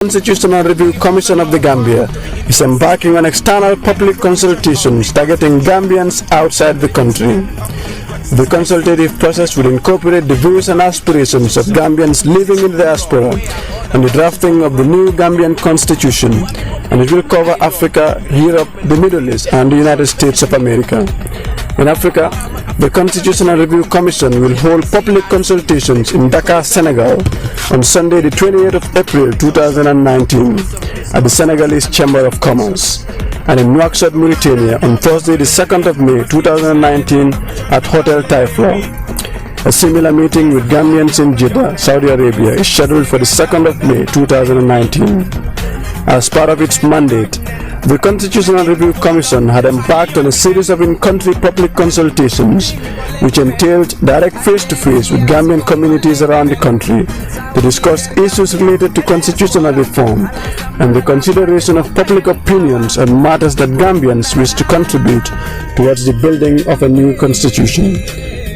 Constitutional Review Commission of the Gambia is embarking on external public consultations targeting Gambians outside the country. The consultative process will incorporate the views and aspirations of Gambians living in the diaspora and the drafting of the new Gambian constitution, and it will cover Africa, Europe, the Middle East, and the United States of America. In Africa, the Constitutional Review Commission will hold public consultations in Dakar, Senegal on Sunday the 28th of April 2019 at the Senegalese Chamber of Commerce, and in Nouakchott, Mauritania on Thursday the 2nd of May 2019 at Hotel Taifla. A similar meeting with Gambians in Jeddah, Saudi Arabia is scheduled for the 2nd of May 2019. As part of its mandate, the Constitutional Review Commission had embarked on a series of in-country public consultations which entailed direct face-to-face with Gambian communities around the country to discuss issues related to constitutional reform and the consideration of public opinions on matters that Gambians wish to contribute towards the building of a new constitution.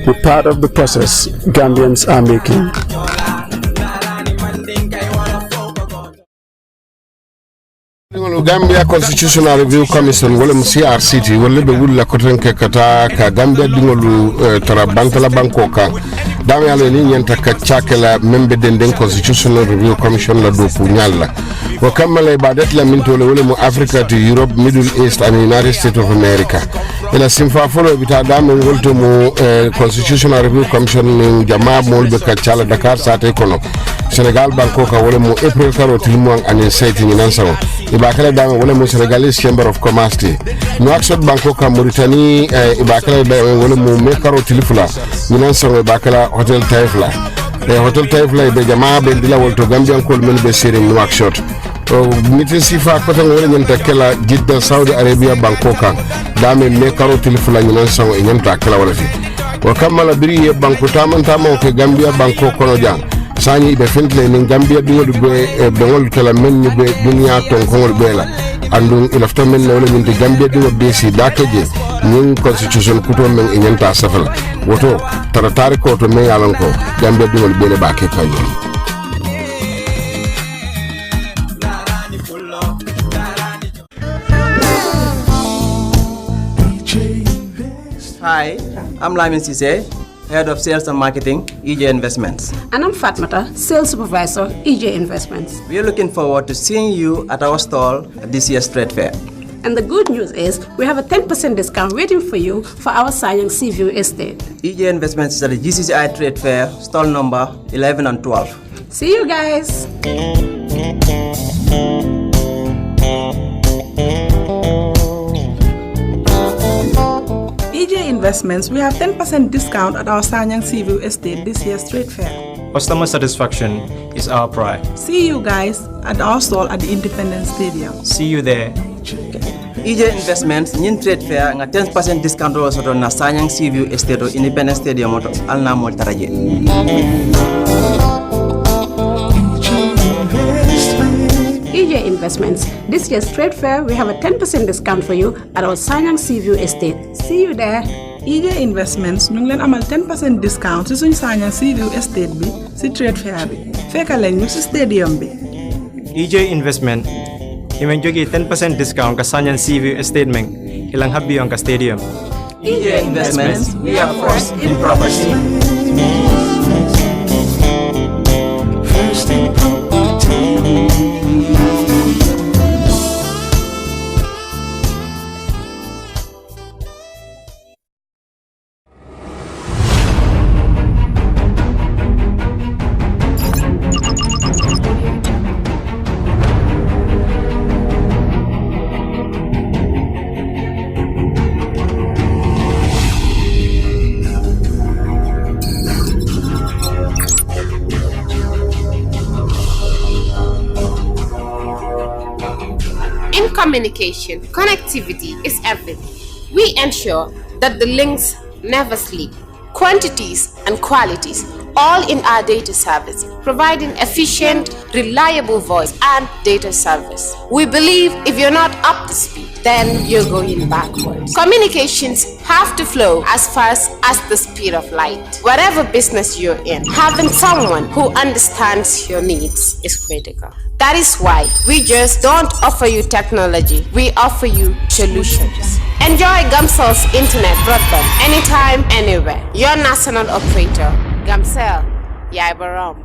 The part of the process Gambians are making. Gambia Constitutional Review Commission wala CRCT wala be wulla ko tanke kata ka Gambia dingolu tara bantala banko ka dama yalla ni nyanta ka chakela membe den Constitutional Review Commission la do fu nyalla ko kamale badet la min tole wala mu Africa to Europe, Middle East and United States of America ila simfa folo bita dama wolto mu Constitutional Review Commission ni jamaa mo be ka chala Dakar sate kono Senegal banko ka wala mu April karo tilmo an site ni nansawo ibakala dama wala mu Senegalese Chamber of Commerce ti Nouakchott banko ka Mauritanie ibakala dama wala mu mekaro tilifula ni nansawo ibakala Hotel Taifla Hotel Taifla be jamaa be dila wolto Gambian kol men be sere Nouakchott miti sifa kota wala nyanta kala Jeddah Saudi Arabia banko ka dama mekaro tilifula ni nansawo nyanta kala wala fi wa kamala biri banko tamantama ko Gambia banko kono jang sani be fentle ni Gambia dingol be dongol kala men ni be dunya ton kongol bela andun ilafta men wala ni Gambia dingo besi dakeje ni constitution kuto men nyanta safal woto taratari ko to men yalon ko Gambia dingol bele ba ke kanyo. Hi, I'm Lamin Sise, Head of Sales and Marketing, EJ Investments. And I'm Fatmata, Sales Supervisor, EJ Investments. We are looking forward to seeing you at our stall at this year's trade fair. And the good news is we have a 10% discount waiting for you for our Sanyang Seaview Estate. EJ Investments is at the GCCI Trade Fair, stall number 11 and 12. See you guys. EJ Investments, we have 10% discount at our Sanyang Seaview Estate this year's trade fair. Customer satisfaction is our pride. See you guys at our stall at the Independence Stadium. See you there. EJ Investments, nyin trade fair, nga 10% discount also na Sanyang Seaview Estate or Independence Stadium auto alna mol taraje. EJ Investments. This year's trade fair, we have a 10% discount for you at our Sanyang Seaview Estate. See you there. EJ Investments, ñu ngi leen amal 10% discount ci suñu Sanyang Seaview Estate bi ci trade fair bi. Fekkal leen ñu ci stadium bi. EJ Investment, imen jogi 10% discount ka Sanyang Seaview Estate meng ilang habi ang ka stadium. EJ Investments, we are first in property. In communication, connectivity is everything. We ensure that the links never sleep. Quantities and qualities all in our data service, providing efficient, reliable voice and data service. We believe if you're not up to speed, then you're going backwards. Communications have to flow as fast as the speed of light. Whatever business you're in, having someone who understands your needs is critical. That is why we just don't offer you technology, we offer you solutions. Enjoy Gamcel's internet broadband anytime, anywhere. Your national operator, Gamcel, Yaibaram.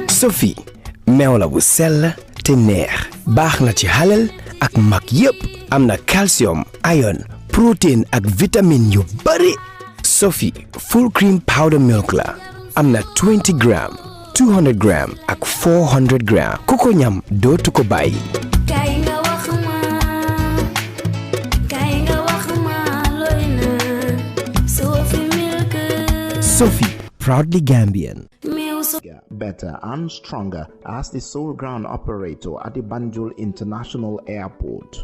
Sophie meew la bu sell te neex baax na ci halal ak mag yépp am na calcium iron protein ak vitamine yu bari Sophie full cream powder milk la am na 20 gram 200 gram ak 400 gram ku ko ñam dootu ko bàyyi Sophie proudly Gambian. Better and stronger as the sole ground operator at the Banjul International Airport.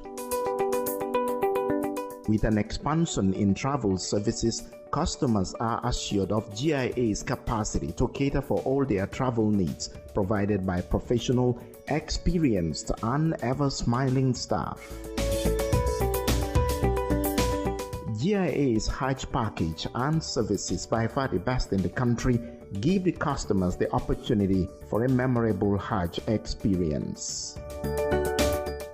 With an expansion in travel services, customers are assured of GIA's capacity to cater for all their travel needs, provided by professional, experienced, and ever-smiling staff. GIA's Hajj package and services, by far the best in the country, give the customers the opportunity for a memorable Hajj experience.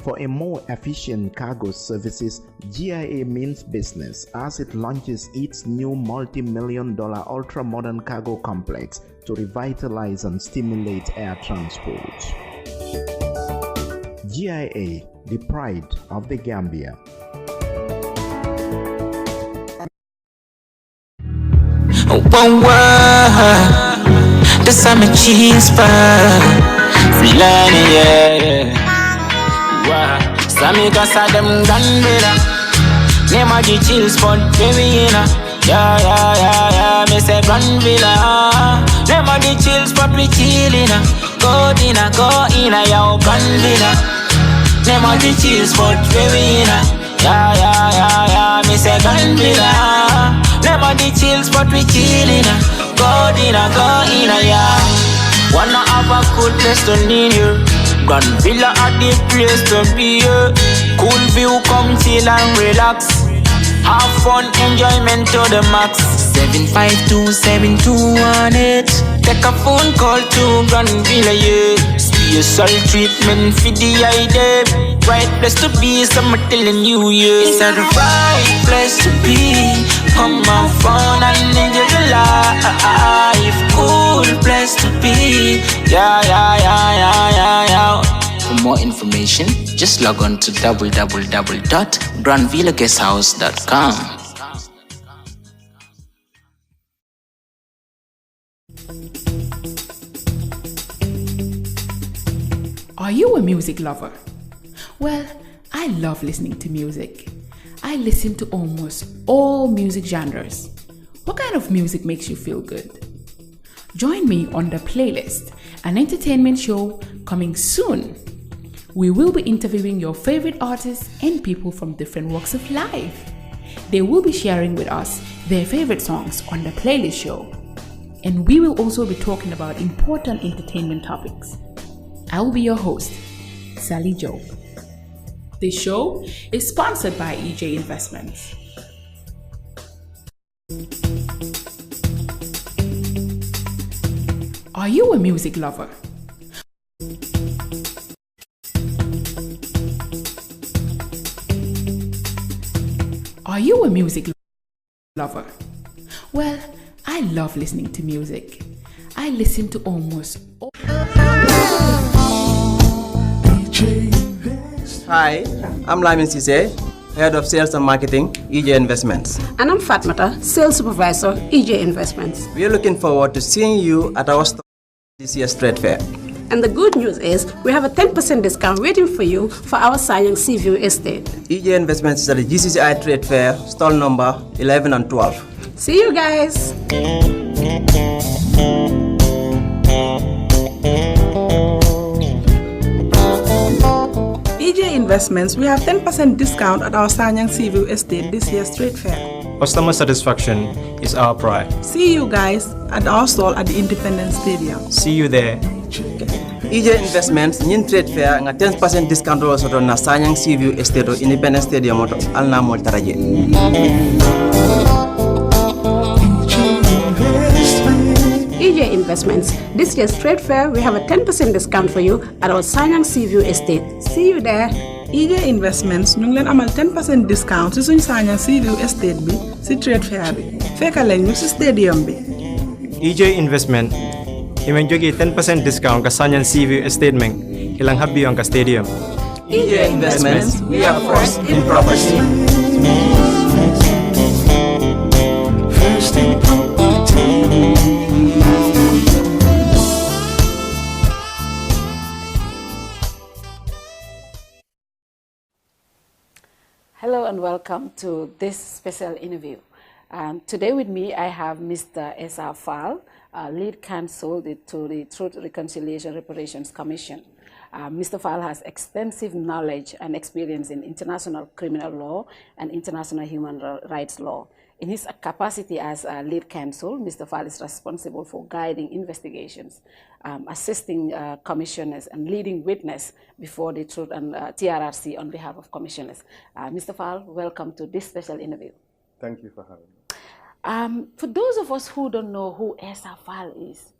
For a more efficient cargo services, GIA means business as it launches its new multi-million-dollar ultra-modern cargo complex to revitalize and stimulate air transport. GIA, the pride of the Gambia. One word, the summer cheese bar, Fulani, yeah. Wow, Sammy Gasa them Gandela, name of the chill spot, baby, yeah, me say Granvilla, name of the chill spot, we chillin', go in, yo, Granvilla, name of the chill spot, baby, yeah, me say Granvilla. Never the chills, but we chillin'. Go in, yeah. Wanna have a good place to need you. Grand Villa at the place to be, yeah. Cool view, come chill and relax. Have fun, enjoyment to the max. 752-7218. Take a phone call to Grand Villa, yeah. Special treatment for the idea. Right place to be, so I'm telling you, yeah. It's the right place to be. Come on phone and enjoy the life. Cool place to be. Yeah. For more information, just log on to www.grandvillaguesthouse.com. Are you a music lover? Well, I love listening to music. I listen to almost all music genres. What kind of music makes you feel good? Join me on The Playlist, an entertainment show coming soon. We will be interviewing your favorite artists and people from different walks of life. They will be sharing with us their favorite songs on The Playlist show. And we will also be talking about important entertainment topics. I will be your host, Sally Joe. This show is sponsored by EJ Investments. Are you a music lover? Are you a music lover? Well, I love listening to music. I listen to almost all. Hi, I'm Lyman Cisse, Head of Sales and Marketing, EJ Investments. And I'm Fatmata, Sales Supervisor, EJ Investments. We are looking forward to seeing you at our store this year's trade fair. And the good news is we have a 10% discount waiting for you for our Sanyang Seaview estate. EJ Investments is at the GCCI Trade Fair, stall number 11 and 12. See you guys. EJ Investments, we have 10% discount at our Sanyang Seaview estate this year's trade fair. Customer satisfaction is our pride. See you guys at our stall at the Independence Stadium. See you there. EJ Investments ñin trade fair nga 10% discount ro soto na Sanyang Seaview estate Independence Stadium moto alna mol taraje. EJ Investments. This year's trade fair, we have a 10% discount for you at our Sanyang Seaview estate. See you there. EJ Investments ñu ngi leen amal 10% discount ci suñu Sanyang Seaview estate bi ci trade fair bi. Fekk leen ñu ci stadium bi. EJ Investment imen jogi 10% discount ka Sanyang Seaview estate meng ilang habiyon ka stadium. EJ Investments, we are first in property. Hello and welcome to this special interview. Today with me I have Mr. Essa Faal, lead counsel to the Truth, Reconciliation, Reparations Commission. Mr. Faal has extensive knowledge and experience in international criminal law and international human rights law. In his capacity as lead counsel, Mr. Faal is responsible for guiding investigations, assisting commissioners, and leading witness before the Truth and TRRC on behalf of commissioners. Mr. Faal, welcome to this special interview. Thank you for having me. For those of us who don't know who Essa Faal is,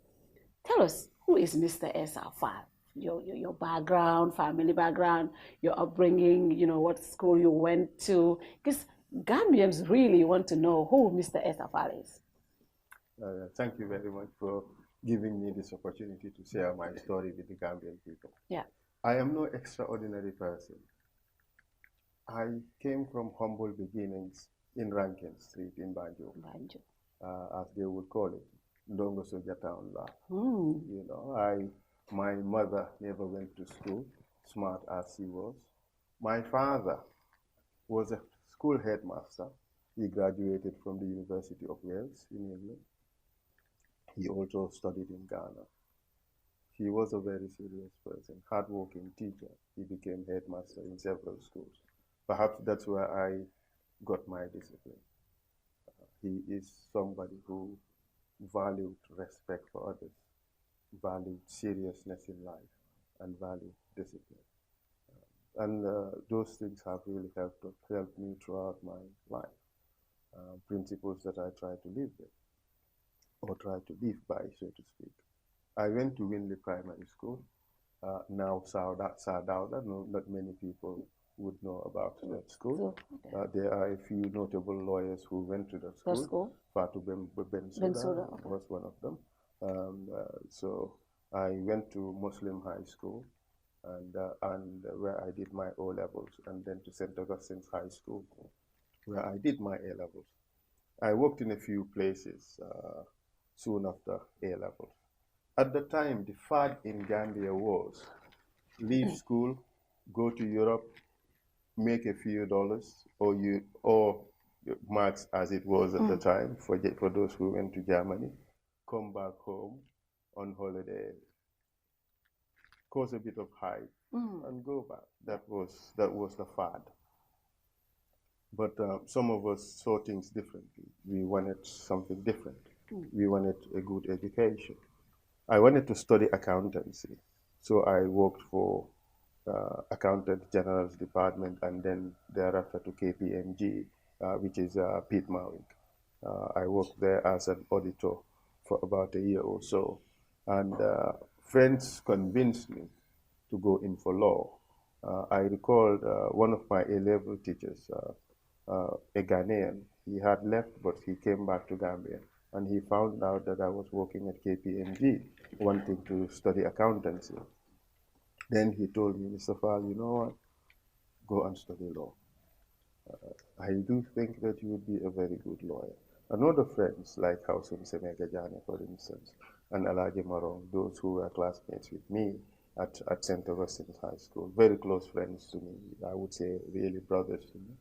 tell us, who is Mr. Essa Faal? Your background, family background, your upbringing, you know, what school you went to, because Gambians really want to know who Mr. Essa Faal is. Thank you very much for giving me this opportunity to share my story with the Gambian people. Yeah. I am no extraordinary person. I came from humble beginnings in Rankin Street in Banjo, as they would call it, Ndongo Soja Town La. You know, my mother never went to school, smart as she was. My father was a school headmaster. He graduated from the University of Wales in England. He also studied in Ghana. He was a very serious person, hardworking teacher. He became headmaster in several schools. Perhaps that's where I got my discipline. He is somebody who valued respect for others, valued seriousness in life, and valued discipline. Those things have really helped me throughout my life. Principles that I try to live with, or try to live by, so to speak. I went to Winley Primary School, now Sadauda. Not many people would know about that school. There are a few notable lawyers who went to that school. Fatou Bensouda was one of them. So I went to Muslim High School, and where I did my O-levels, and then to St. Augustine's High School, where I did my A-levels. I worked in a few places soon after A-levels. At the time, the fad in Gambia was leave school, go to Europe, make a few dollars, or marks as it was at the time for those who went to Germany, come back home on holiday, cause a bit of hype, and go back. That was the fad. But some of us saw things differently. We wanted something different. We wanted a good education. I wanted to study accountancy, so I worked for Accountant General's Department, and then thereafter to KPMG, which is Pete Mawick. I worked there as an auditor for about a year or so, and friends convinced me to go in for law. I recalled one of my A-level teachers, a Ghanaian. He had left, but he came back to Gambia, and he found out that I was working at KPMG, wanting to study accountancy. Then he told me, Mr. Faal, you know what? Go and study law. I do think that you would be a very good lawyer. Another friends like Hausun Semegajane, for instance, and Alaji Marong, those who were classmates with me at St. Augustine's High School, very close friends to me, I would say really brothers to me,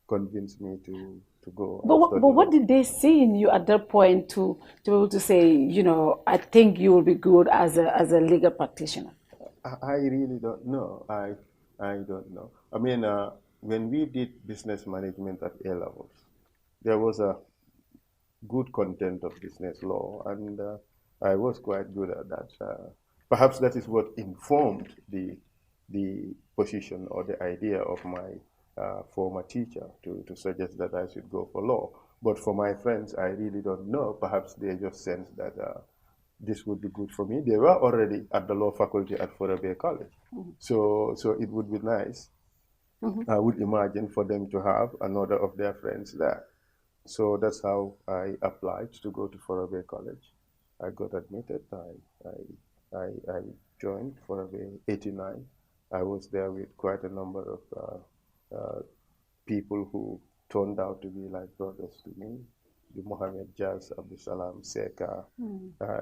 convinced me to go. But what did they see in you at that point to be able to say, you know, I think you will be good as a legal practitioner? I really don't know. I don't know. I mean, when we did business management at A levels, there was a good content of business law, and I was quite good at that. Perhaps that is what informed the position or the idea of my former teacher to suggest that I should go for law. But for my friends, I really don't know. Perhaps they just sensed that this would be good for me. They were already at the law faculty at Forabe College. So it would be nice, I would imagine, for them to have another of their friends there. So that's how I applied to go to Forabe College. I got admitted. I joined Forabe 89. I was there with quite a number of people who turned out to be like brothers to me. The Mohammed Jazz, Abdul Salam Seka,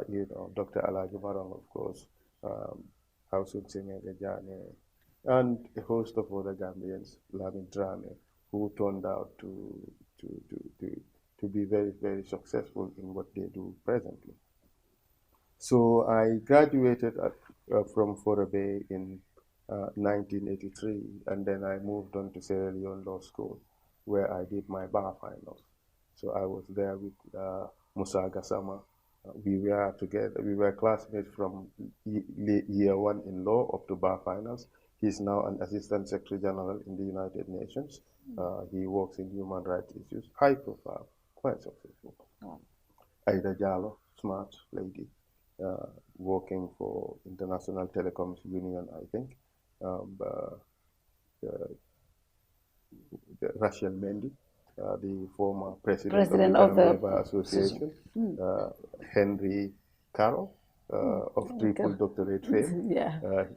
you know, Dr. Alaji Marong, of course, Hausun Semegajane, and a host of other Gambians, Lamin Drame, who turned out to be very, very successful in what they do presently. So I graduated from Forabe in 1983, and then I moved on to Sierra Leone Law School, where I did my bar finals. So I was there with Musa Gassama. We were together. We were classmates from year one in law up to bar finals. He's now an Assistant Secretary General in the United Nations. He works in human rights issues, high profile, quite successful. Aida Jallo, smart lady, working for International Telecoms Union, I think. Rachel Mendy, the former president of the Labour Association. Henry Carroll, of triple doctorate fame.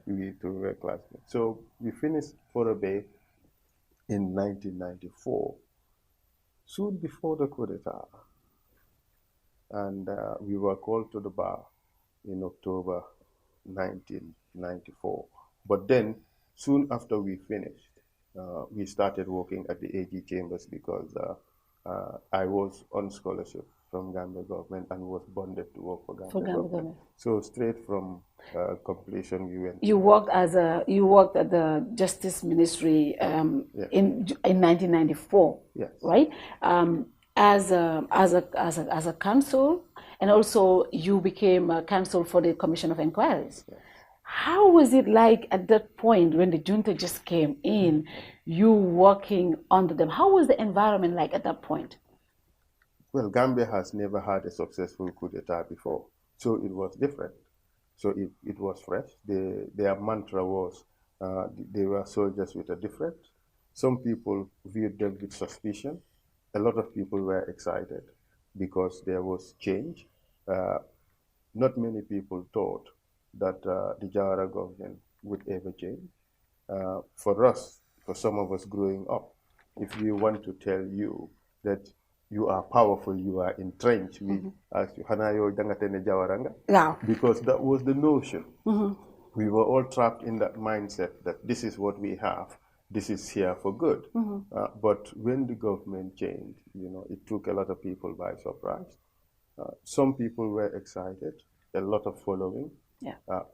We two were classmates. So we finished Forabe in 1994, soon before the coup d'etat. And we were called to the bar in October 1994. But then, soon after we finished, we started working at the AG Chambers because I was on scholarship from Gambia government and was bonded to work for Gambia government. So straight from completion, we went. You worked at the Justice Ministry in 1994, right? As a counsel, and also you became a counsel for the Commission of Inquiries. How was it like at that point when the junta just came in, you working under them? How was the environment like at that point? Well, Gambia has never had a successful coup d'etat before, so it was different. So it was fresh. Their mantra was they were soldiers with a difference. Some people viewed them with suspicion. A lot of people were excited because there was change. Not many people thought that the Jawara government would ever change. For us, for some of us growing up, if we want to tell you that you are powerful, you are entrenched, we ask you, Hanayo Dangatene Jawaranga? Because that was the notion. We were all trapped in that mindset that this is what we have, this is here for good. But when the government changed, you know, it took a lot of people by surprise. Some people were excited, a lot of following.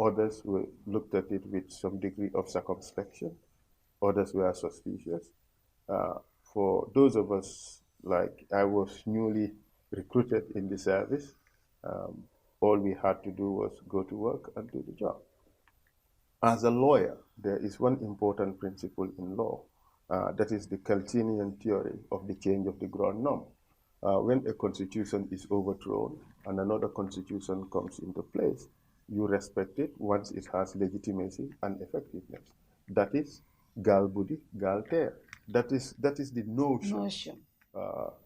Others looked at it with some degree of circumspection. Others were suspicious. For those of us, like I was newly recruited in the service, all we had to do was go to work and do the job. As a lawyer, there is one important principle in law, that is the Keltinian theory of the change of the ground norm. When a constitution is overthrown and another constitution comes into place, you respect it once it has legitimacy and effectiveness. That is gal budi, gal ter. That is the notion.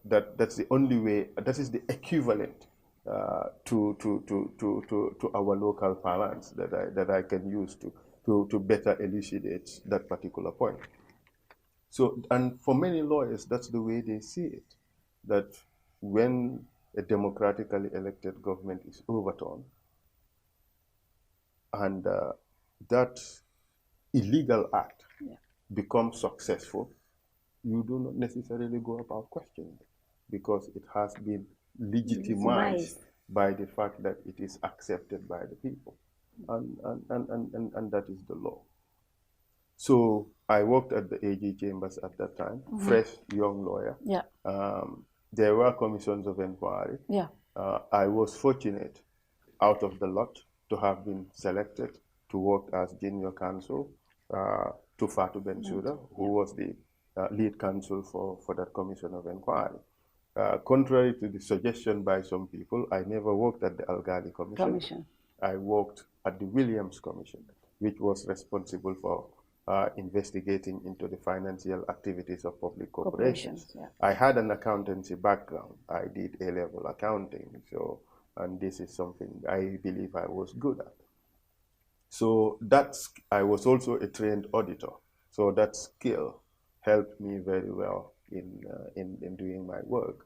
That's the only way. That is the equivalent to our local parlance that I can use to better elucidate that particular point. So, and for many lawyers, that's the way they see it. That when a democratically elected government is overturned and that illegal act becomes successful, you do not necessarily go about questioning it because it has been legitimized by the fact that it is accepted by the people. And that is the law. So I worked at the AG chambers at that time, fresh young lawyer. Yeah. There were commissions of inquiry. Yeah. I was fortunate out of the lot to have been selected to work as junior counsel to Fatou Bensouda, who was the lead counsel for that commission of inquiry. Contrary to the suggestion by some people, I never worked at the Algali Commission. I worked at the Williams Commission, which was responsible for investigating into the financial activities of public corporations. I had an accountancy background. I did A-level accounting, and this is something I believe I was good at. So I was also a trained auditor. So that skill helped me very well in doing my work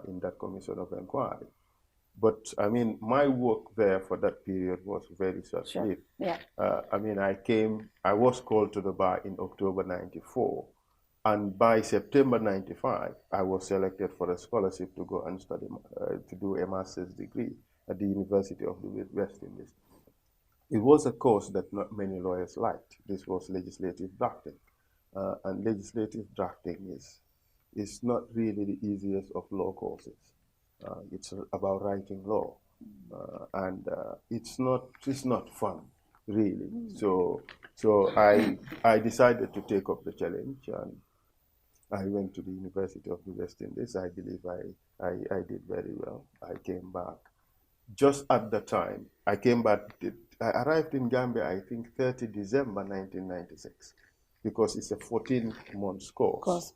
in that commission of inquiry. But I mean, my work there for that period was very short-lived. Yeah. I mean, I was called to the bar in October '94, and by September '95, I was selected for a scholarship to go and study, to do a master's degree at the University of the West Indies. It was a course that not many lawyers liked. This was legislative drafting, and legislative drafting is not really the easiest of law courses. It's about writing law, and it's not fun, really. So I decided to take up the challenge, and I went to the University of the West Indies. I believe I did very well. I came back just at the time. I arrived in Gambia, I think 30 December 1996, because it's a 14-month course.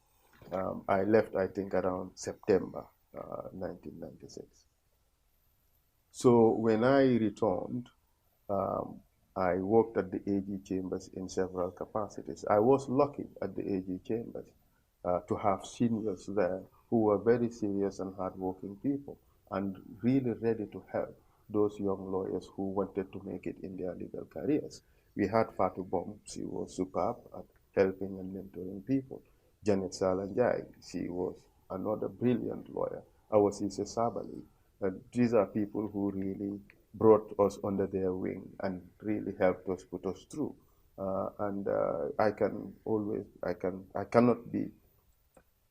I left, I think, around September 1996. So when I returned, I worked at the AG chambers in several capacities. I was lucky at the AG chambers to have seniors there who were very serious and hardworking people and really ready to help those young lawyers who wanted to make it in their legal careers. We had Fatou Bom, she was superb at helping and mentoring people. Janet Salanjai, she was another brilliant lawyer. Our Essa Sabali. These are people who really brought us under their wing and really helped us, put us through. I cannot be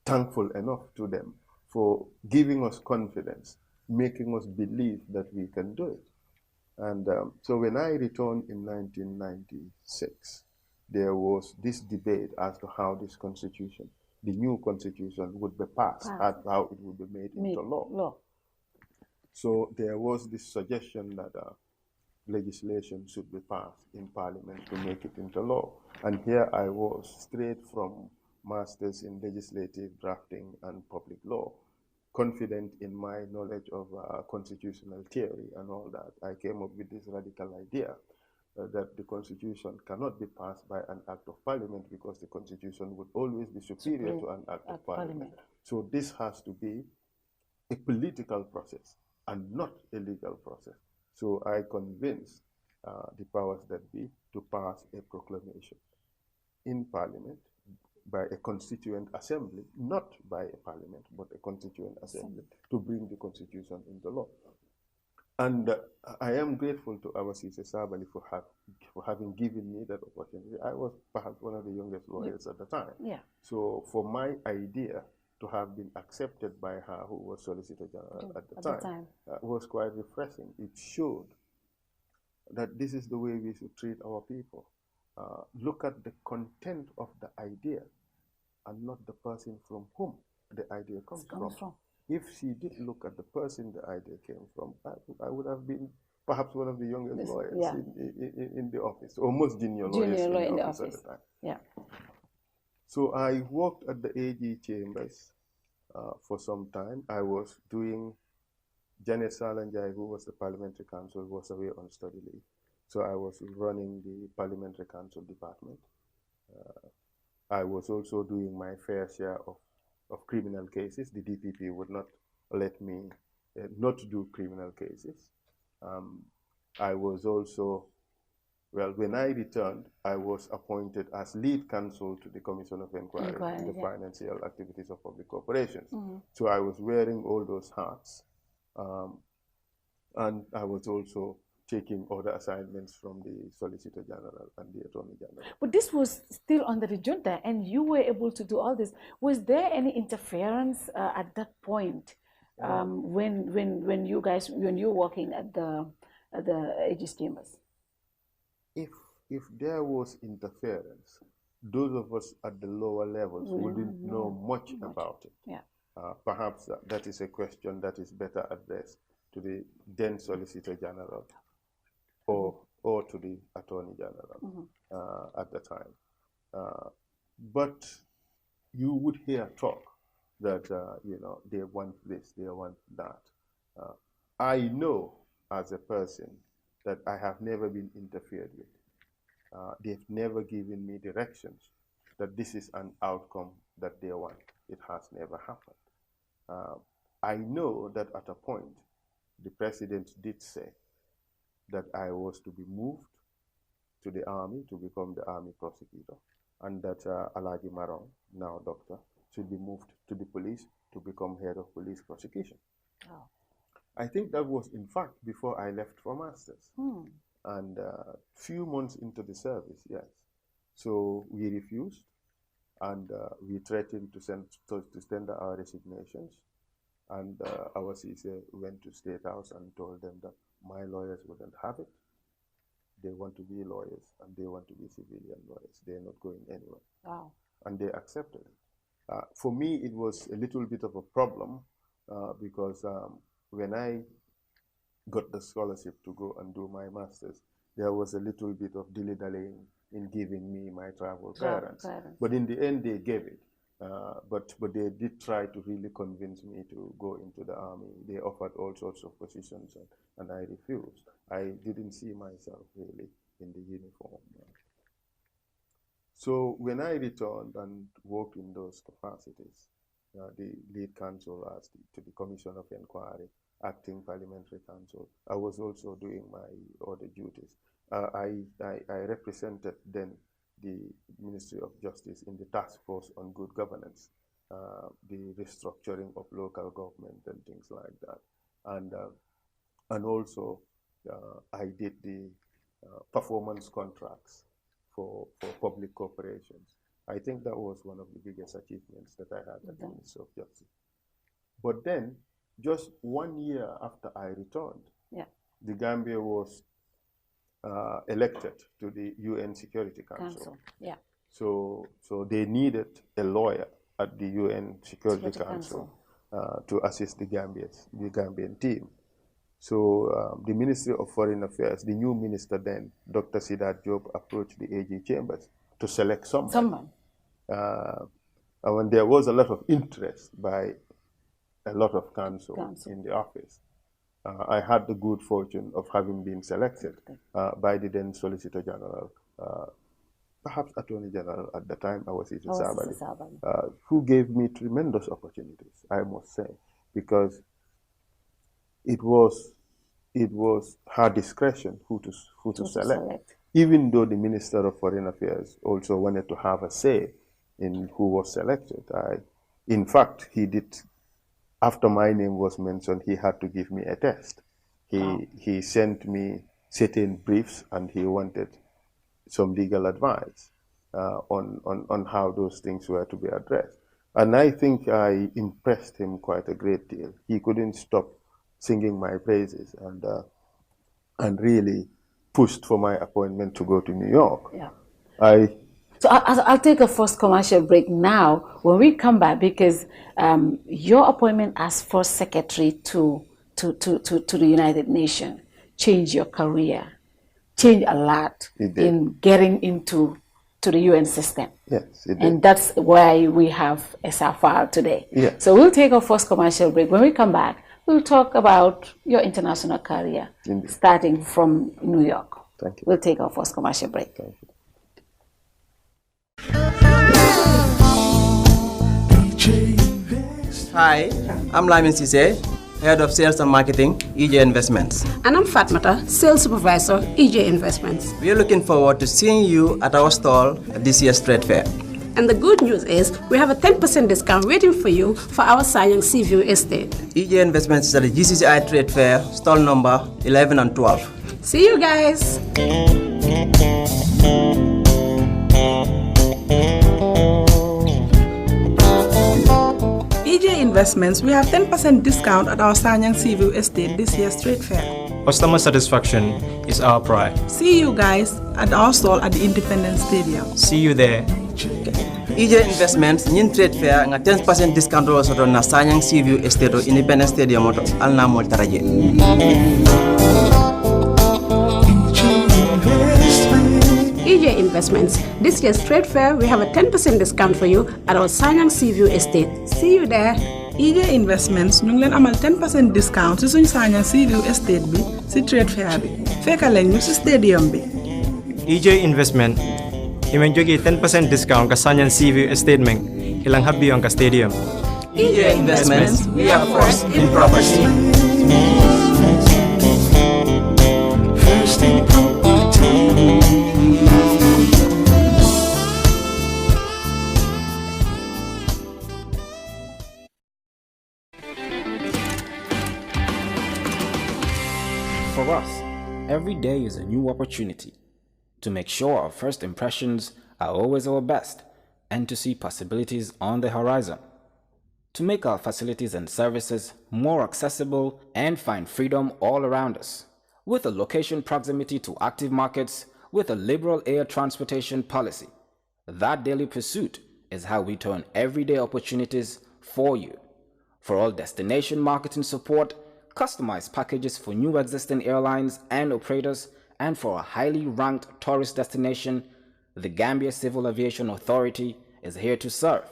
thankful enough to them for giving us confidence, making us believe that we can do it. And so when I returned in 1996, there was this debate as to how this constitution, the new constitution, would be passed, and how it would be made into law. So there was this suggestion that legislation should be passed in Parliament to make it into law. And here I was, straight from Masters in Legislative Drafting and Public Law, confident in my knowledge of constitutional theory and all that. I came up with this radical idea that the Constitution cannot be passed by an act of Parliament because the Constitution would always be superior to an act of Parliament. So this has to be a political process and not a legal process. So I convinced the powers that be to pass a proclamation in Parliament by a constituent assembly, not by a Parliament, but a constituent assembly, to bring the Constitution into law. And I am grateful to our Essa Sabali for having given me that opportunity. I was perhaps one of the youngest lawyers at the time. So for my idea to have been accepted by her, who was Solicitor General at the time, was quite refreshing. It showed that this is the way we should treat our people. Look at the content of the idea and not the person from whom the idea comes from. If she did look at the person the idea came from, I would have been perhaps one of the youngest lawyers in the office, or most junior lawyers in the office at the time. So I worked at the AG chambers for some time. I was doing, Janet Salanjai, who was the parliamentary counsel, was away on study leave. So I was running the parliamentary counsel department. I was also doing my fair share of criminal cases. The DPP would not let me not do criminal cases. I was also, well, when I returned, I was appointed as lead counsel to the Commission of Inquiry into the Financial Activities of Public Corporations. So I was wearing all those hats. And I was also taking other assignments from the Solicitor General and the Attorney General. But this was still under the junta, and you were able to do all this. Was there any interference at that point when you were working at the AG's chambers? If there was interference, those of us at the lower levels wouldn't know much about it. Yeah. Perhaps that is a question that is better addressed to the then Solicitor General or to the Attorney General at the time. But you would hear talk that, they want this, they want that. I know as a person that I have never been interfered with. They've never given me directions that this is an outcome that they want. It has never happened. I know that at a point, the president did say that I was to be moved to the army to become the army prosecutor, and that Alaji Marong, now doctor, should be moved to the police to become head of police prosecution. Oh. I think that was, in fact, before I left for masters. And few months into the service, yes. So we refused, and we threatened to send our resignations. And our CC went to State House and told them that my lawyers wouldn't have it. They want to be lawyers, and they want to be civilian lawyers. They're not going anywhere. Wow. And they accepted it. For me, it was a little bit of a problem because when I got the scholarship to go and do my master's, there was a little bit of dilly-dallying in giving me my travel clearance. But in the end, they gave it. But they did try to really convince me to go into the army. They offered all sorts of positions, and I refused. I didn't see myself really in the uniform. So when I returned and worked in those capacities, the lead counsel to the Commission of Inquiry, acting parliamentary counsel, I was also doing my other duties. I represented then the Ministry of Justice in the task force on good governance, the restructuring of local government and things like that. And also I did the performance contracts for public corporations. I think that was one of the biggest achievements that I had at the Ministry of Justice. But then, just 1 year after I returned, the Gambia was elected to the UN Security Council. So they needed a lawyer at the UN Security Council to assist the Gambian team. So the Ministry of Foreign Affairs, the new minister then, Dr. Sidat Job, approached the AG chambers to select someone. And when there was a lot of interest by a lot of counsel in the office, I had the good fortune of having been selected by the then Solicitor General, perhaps Attorney General at the time, I was Issa Sabali, who gave me tremendous opportunities, I must say, because it was her discretion who to select, even though the Minister of Foreign Affairs also wanted to have a say in who was selected. In fact, he did. After my name was mentioned, he had to give me a test. He sent me certain briefs, and he wanted some legal advice on how those things were to be addressed. And I think I impressed him quite a great deal. He couldn't stop singing my praises and really pushed for my appointment to go to New York. So I'll take a first commercial break now. When we come back, because your appointment as first secretary to the United Nations changed your career, changed a lot in getting into the UN system. Yes, it did. And that's why we have Essa Faal today. Yes. So we'll take our first commercial break. When we come back, we'll talk about your international career, starting from New York. Thank you. We'll take our first commercial break. Thank you. DJ Best. Hi, I'm Lamin Sise, Head of Sales and Marketing, EJ Investments. And I'm Fatmata, Sales Supervisor, EJ Investments. We are looking forward to seeing you at our stall at this year's trade fair. And the good news is we have a 10% discount waiting for you for our Sanyang Seaview Estate. EJ Investments is at the GCCI Trade Fair, stall number 11 and 12. See you guys. EJ Investments, we have 10% discount at our Sanyang Seaview Estate this year's trade fair. Customer satisfaction is our pride. See you guys at our stall at the Independence Stadium. See you there. EJ Investments ñin trade fair nga 10% discount ro soto na Sanyang Seaview Estate o Independence Stadium moto alna mol taraje. EJ Investments, this year's trade fair we have a 10% discount for you at our Sanyang Seaview Estate. See you there. EJ Investments ñu ngi leen amal 10% discount ci suñu Sanyang Seaview Estate bi ci trade fair bi. Fekka leen ñu ci stadium bi. EJ Investment imen jogi 10% discount ka Sanyang Seaview Estate meng ilang habiyon ka stadium. EJ Investments, we are first in property. For us, every day is a new opportunity to make sure our first impressions are always our best and to see possibilities on the horizon, to make our facilities and services more accessible and find freedom all around us, with a location proximity to active markets, with a liberal air transportation policy. That daily pursuit is how we turn everyday opportunities for you. For all destination marketing support, customized packages for new existing airlines and operators, and for a highly ranked tourist destination, the Gambia Civil Aviation Authority is here to serve.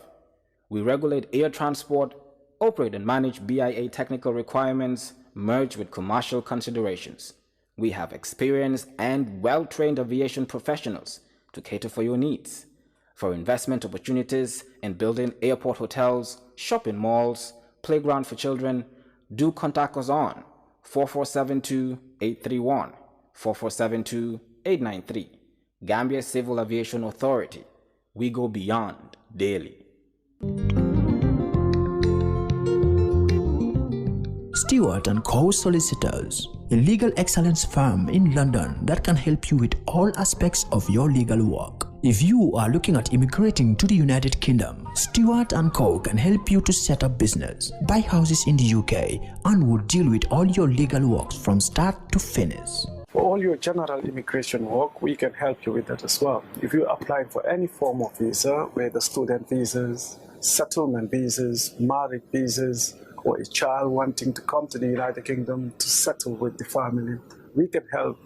We regulate air transport, operate and manage BIA technical requirements merged with commercial considerations. We have experienced and well-trained aviation professionals to cater for your needs. For investment opportunities in building airport hotels, shopping malls, playground for children, do contact us on 4472-831, 4472-893. Gambia Civil Aviation Authority. We go beyond daily. Stewart & Co. Solicitors, a legal excellence firm in London that can help you with all aspects of your legal work. If you are looking at immigrating to the United Kingdom, Stewart & Co. can help you to set up business, buy houses in the UK, and will deal with all your legal works from start to finish. For all your general immigration work, we can help you with that as well. If you're applying for any form of visa, whether student visas, settlement visas, marriage visas, or a child wanting to come to the United Kingdom to settle with the family, we can help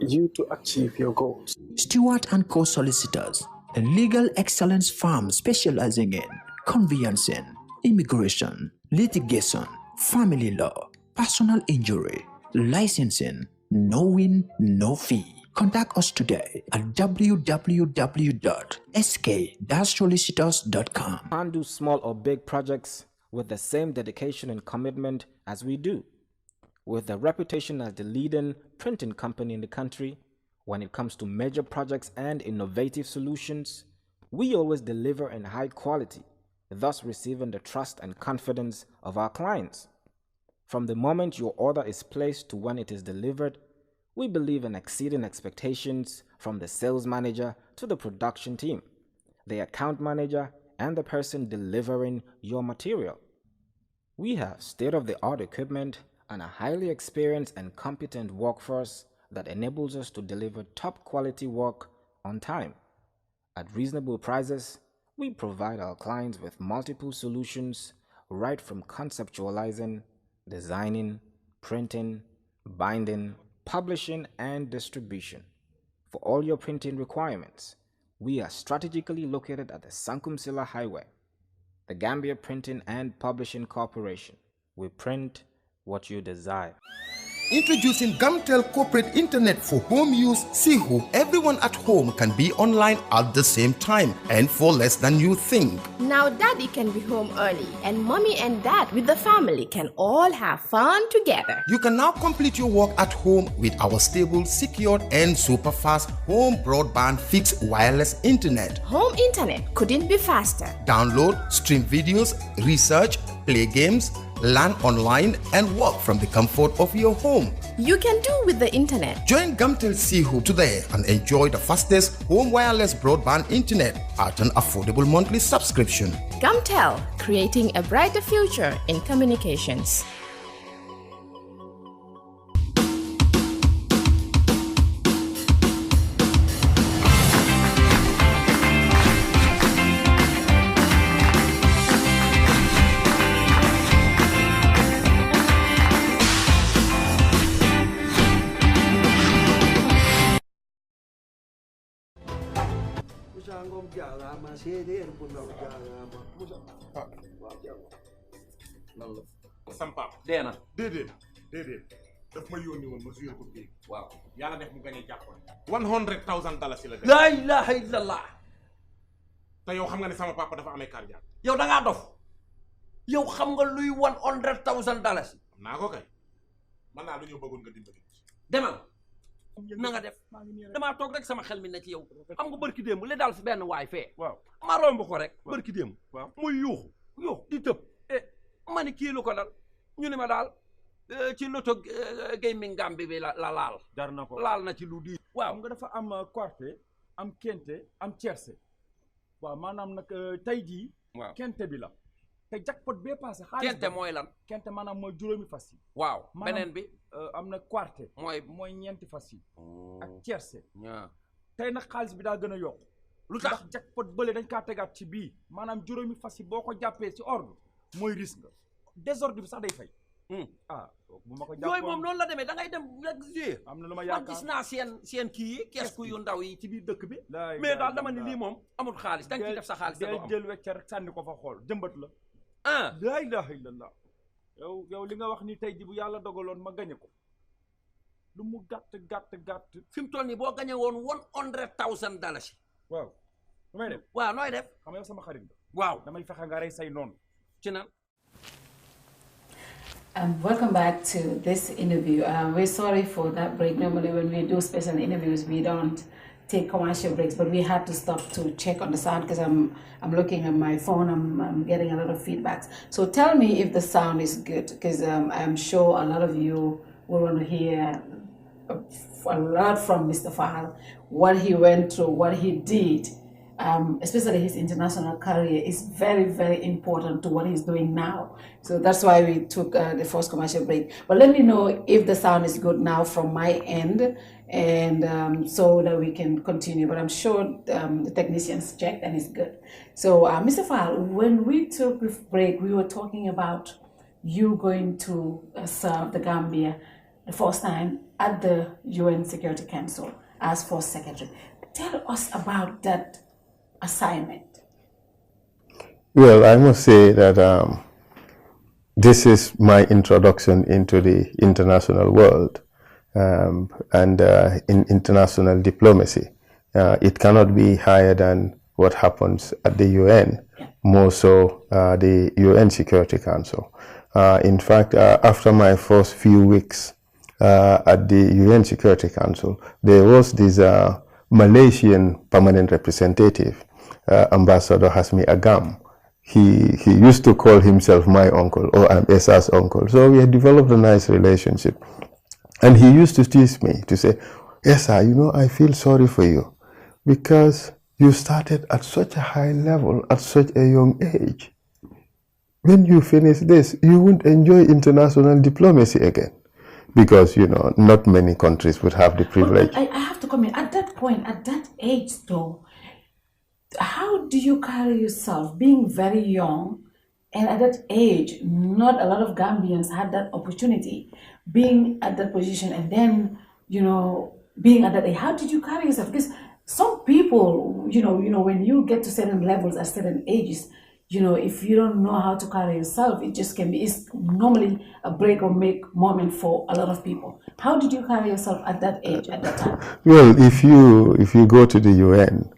you to achieve your goals. Stewart & Co. Solicitors, a legal excellence firm specializing in conveyancing, immigration, litigation, family law, personal injury, licensing, no win, no fee. Contact us today at www.sk-solicitors.com. Can't do small or big projects with the same dedication and commitment as we do. With a reputation as the leading printing company in the country, when it comes to major projects and innovative solutions, we always deliver in high quality, thus receiving the trust and confidence of our clients. From the moment your order is placed to when it is delivered, we believe in exceeding expectations from the sales manager to the production team, the account manager, and the person delivering your material. We have state-of-the-art equipment and a highly experienced and competent workforce that enables us to deliver top quality work on time. At reasonable prices, we provide our clients with multiple solutions right from conceptualizing, designing, printing, binding, publishing, and distribution. For all your printing requirements, we are strategically located at the Sankumsila Highway, the Gambia Printing and Publishing Corporation. We print what you desire. Introducing Gamtel Corporate Internet for Home Use. Sihu, everyone at home can be online at the same time and for less than you think. Now daddy can be home early and mommy and dad with the family can all have fun together. You can now complete your work at home with our stable, secured and super fast home broadband fixed wireless internet. Home internet couldn't be faster. Download, stream videos, research, play games, learn online and work from the comfort of your home. You can do with the internet. Join Gamtel Sihu today and enjoy the fastest home wireless broadband internet at an affordable monthly subscription. Gamtel, creating a brighter future in communications. Sampap deena déedéet daf ma yónni woon ma suyal ko bii waaw yàlla def mu gañe jàppoon $100,000 la def la ilaha illallah te yow xam nga ne sama papa dafa amee cardiaque yow da ngaa dof yow xam nga luy $100,000 naa ko kay man naa lu ñëw bëggoon nga dimbali demal na nga def damaa toog rek sama xel mi ne ci yow xam nga bërki démb li daal fi benn waay fee waaw ma romb ko rek bërki démb muy yuuxu di tëb ma ni kii lu ko dal ñu ne ma daal ci loto gaming Gambie bi la laal jar na ko laal na ci lu di waaw nga dafa am quarté am kente am tiercé waaw maanaam nag tey jii waaw kente bi la te jackpot bee passé xaalis kente mooy lan kente maanaam mooy juróomi fas yi waaw beneen bi am na quarté mooy ñeenti fas yi ak tiercé tey nag xaalis bi daa gën a yokk lu tax ndax jackpot bële dañ kaa tegaat ci bii maanaam juróomi fas yi boo ko jàppee ci ordre mooy risque nga désordre bi sax day fay bu ma ko jàppoon yooyu moom noonu la demee da ngay dem rek jouer am na lu ma yaakaar man gis naa seen kii yi keesku yu ndaw yi ci biir dëkk bi mais daal dama ni lii moom amul xaalis dañ ci def sa xaalis day jël wecce rek sànni ko fa xool jëmbat la laa ilaha illallah yow li nga wax ni tey ji bu yàlla dogaloon ma gañe ko lu mu gàtt fi mu toll nii boo gañe woon $100,000 waaw lu may def waaw nooy def xam nga yow sama xarit nga waaw damay fexe nga rey say noonu ci nan Welcome back to this interview. We're sorry for that break. Normally when we do special interviews, we don't take commercial breaks, but we had to stop to check on the sound because I'm looking at my phone. I'm getting a lot of feedbacks. So tell me if the sound is good, because I'm sure a lot of you will want to hear a lot from Mr. Faal, what he went through, what he did. Especially his international career is very, very important to what he's doing now. So that's why we took the first commercial break. But let me know if the sound is good now from my end, and so that we can continue. But I'm sure the technicians checked and it's good. So Mr. Faal, when we took this break, we were talking about you going to serve the Gambia the first time at the UN Security Council as First Secretary. Tell us about that assignment. Well, I must say that this is my introduction into the international world and in international diplomacy. It cannot be higher than what happens at the UN, more so the UN Security Council. In fact, after my first few weeks at the UN Security Council, there was this Malaysian permanent representative, Ambassador Hasmi Agam. He used to call himself my uncle, or I'm Essa's uncle. So we had developed a nice relationship. And he used to tease me to say, Essa, you know, I feel sorry for you because you started at such a high level at such a young age. When you finish this, you won't enjoy international diplomacy again. Because, you know, not many countries would have the privilege. But I have to comment, at that point, at that age though, how do you carry yourself being very young, and at that age, not a lot of Gambians had that opportunity, being at that position and then, you know, being at that age, how did you carry yourself? Because some people, you know, when you get to certain levels at certain ages, you know, if you don't know how to carry yourself, it just can be, it's normally a break or make moment for a lot of people. How did you carry yourself at that age, at that time? Well, if you go to the UN,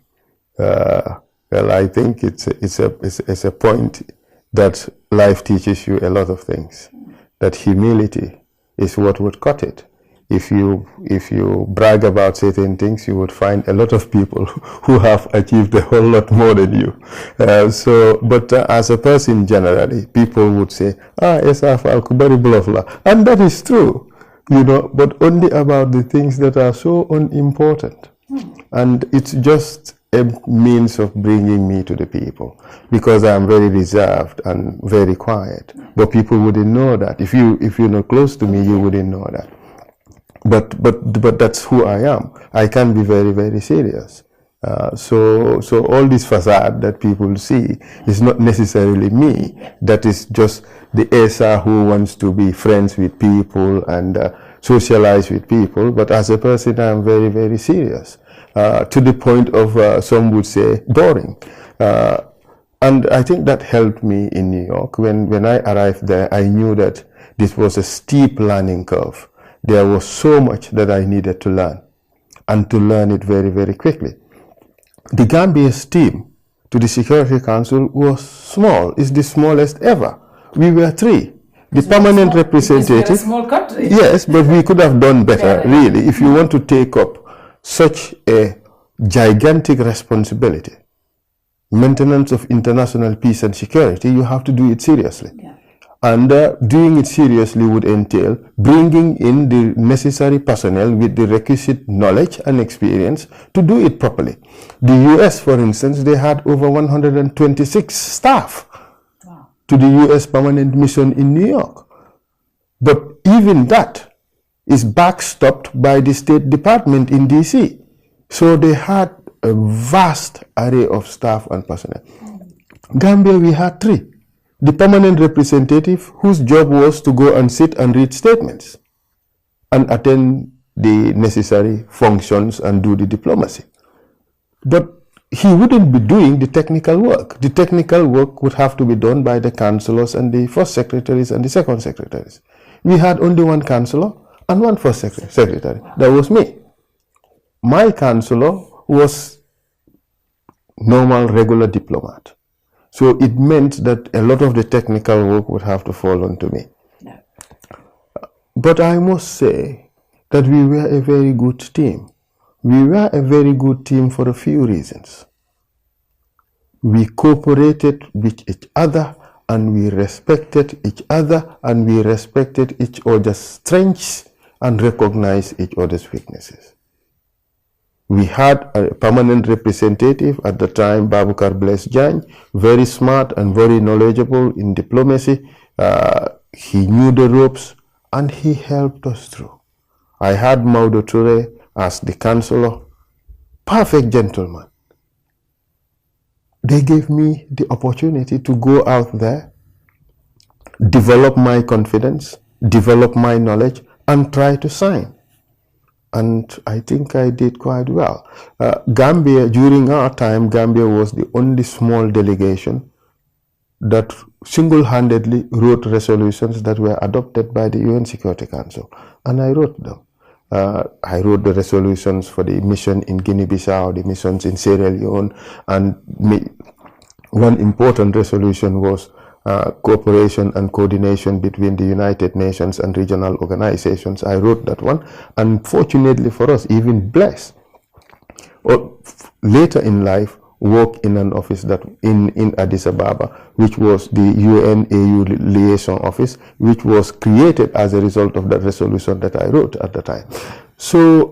well, I think it's a point that life teaches you a lot of things. That humility is what would cut it. If you brag about certain things, you would find a lot of people who have achieved a whole lot more than you. But as a person generally, people would say, Essa Faal kubari blofla, and that is true, you know, but only about the things that are so unimportant. And it's just a means of bringing me to the people, because I'm very reserved and very quiet. But people wouldn't know that. If you're not close to me, you wouldn't know that. But that's who I am. I can be very, very serious. So all this facade that people see is not necessarily me. That is just the Essa who wants to be friends with people and socialize with people. But as a person, I'm very, very serious. To the point of, some would say, boring. And I think that helped me in New York. When I arrived there, I knew that this was a steep learning curve. There was so much that I needed to learn, and to learn it very, very quickly. The Gambia's team to the Security Council was small. It's the smallest ever. We were 3. The permanent representative. It's a small country. Yes, but we could have done better, really. If you want to take up such a gigantic responsibility, maintenance of international peace and security, you have to do it seriously. Yeah. And doing it seriously would entail bringing in the necessary personnel with the requisite knowledge and experience to do it properly. The US, for instance, they had over 126 staff to the US permanent mission in New York. But even that is backstopped by the State Department in DC. So they had a vast array of staff and personnel. Gambia, we had 3. The permanent representative, whose job was to go and sit and read statements and attend the necessary functions and do the diplomacy. But he wouldn't be doing the technical work. The technical work would have to be done by the councillors and the first secretaries and the second secretaries. We had only 1 councillor and 1 first secretary. That was me. My councillor was normal, regular diplomat. So it meant that a lot of the technical work would have to fall onto me. Yeah. But I must say that we were a very good team. We were a very good team for a few reasons. We cooperated with each other, and we respected each other, and we respected each other's strengths and recognized each other's weaknesses. We had a permanent representative at the time, Babukar Bless Jany, very smart and very knowledgeable in diplomacy. He knew the ropes, and he helped us through. I had Maudo Toure as the counselor, perfect gentleman. They gave me the opportunity to go out there, develop my confidence, develop my knowledge, and try to sign. And I think I did quite well. Gambia, during our time, Gambia was the only small delegation that single-handedly wrote resolutions that were adopted by the UN Security Council. And I wrote them. I wrote the resolutions for the mission in Guinea-Bissau, the missions in Sierra Leone, and one important resolution was cooperation and coordination between the United Nations and regional organizations. I wrote that one, and fortunately for us, even Bless, later in life, worked in an office that in Addis Ababa, which was the UN-AU liaison office, which was created as a result of that resolution that I wrote at the time. So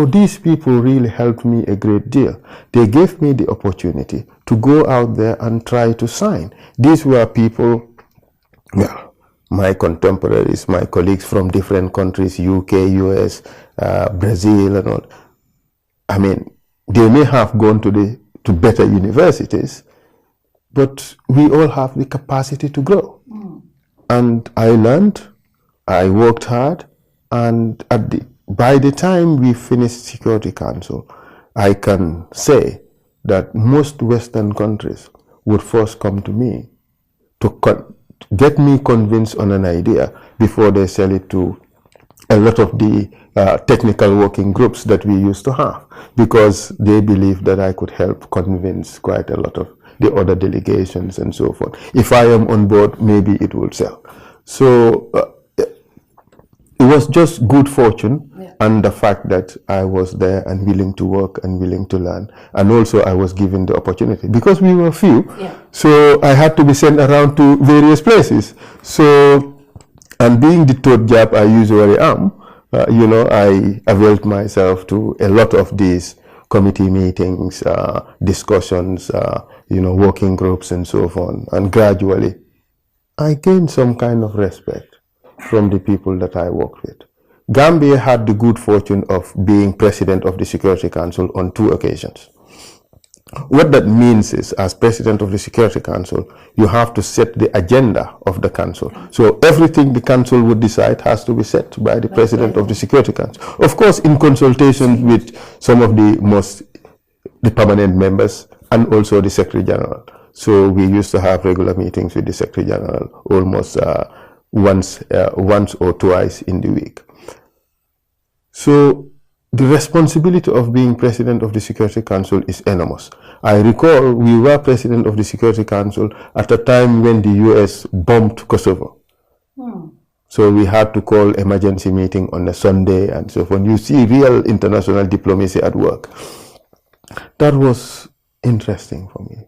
these people really helped me a great deal. They gave me the opportunity to go out there and try to sign. These were people, well, my contemporaries, my colleagues from different countries, UK, US, Brazil and all. I mean, they may have gone to better universities, but we all have the capacity to grow. And I learned, I worked hard, and by the time we finished Security Council, I can say that most Western countries would first come to me to get me convinced on an idea before they sell it to a lot of the technical working groups that we used to have, because they believed that I could help convince quite a lot of the other delegations and so forth. If I am on board, maybe it will sell. So it was just good fortune, and the fact that I was there and willing to work and willing to learn, and also I was given the opportunity because we were few. So I had to be sent around to various places. So, and being the third job I usually am, you know, I availed myself to a lot of these committee meetings, discussions, you know, working groups and so on. And gradually, I gained some kind of respect from the people that I worked with. Gambia had the good fortune of being president of the Security Council on 2 occasions. What that means is, as president of the Security Council, you have to set the agenda of the council. So everything the council would decide has to be set by the president of the Security Council. Of course, in consultation with some of the permanent members and also the Secretary General. So we used to have regular meetings with the Secretary General almost once or twice in the week. So the responsibility of being president of the Security Council is enormous. I recall we were president of the Security Council at a time when the US bombed Kosovo. So we had to call emergency meeting on a Sunday and so on. You see real international diplomacy at work. That was interesting for me.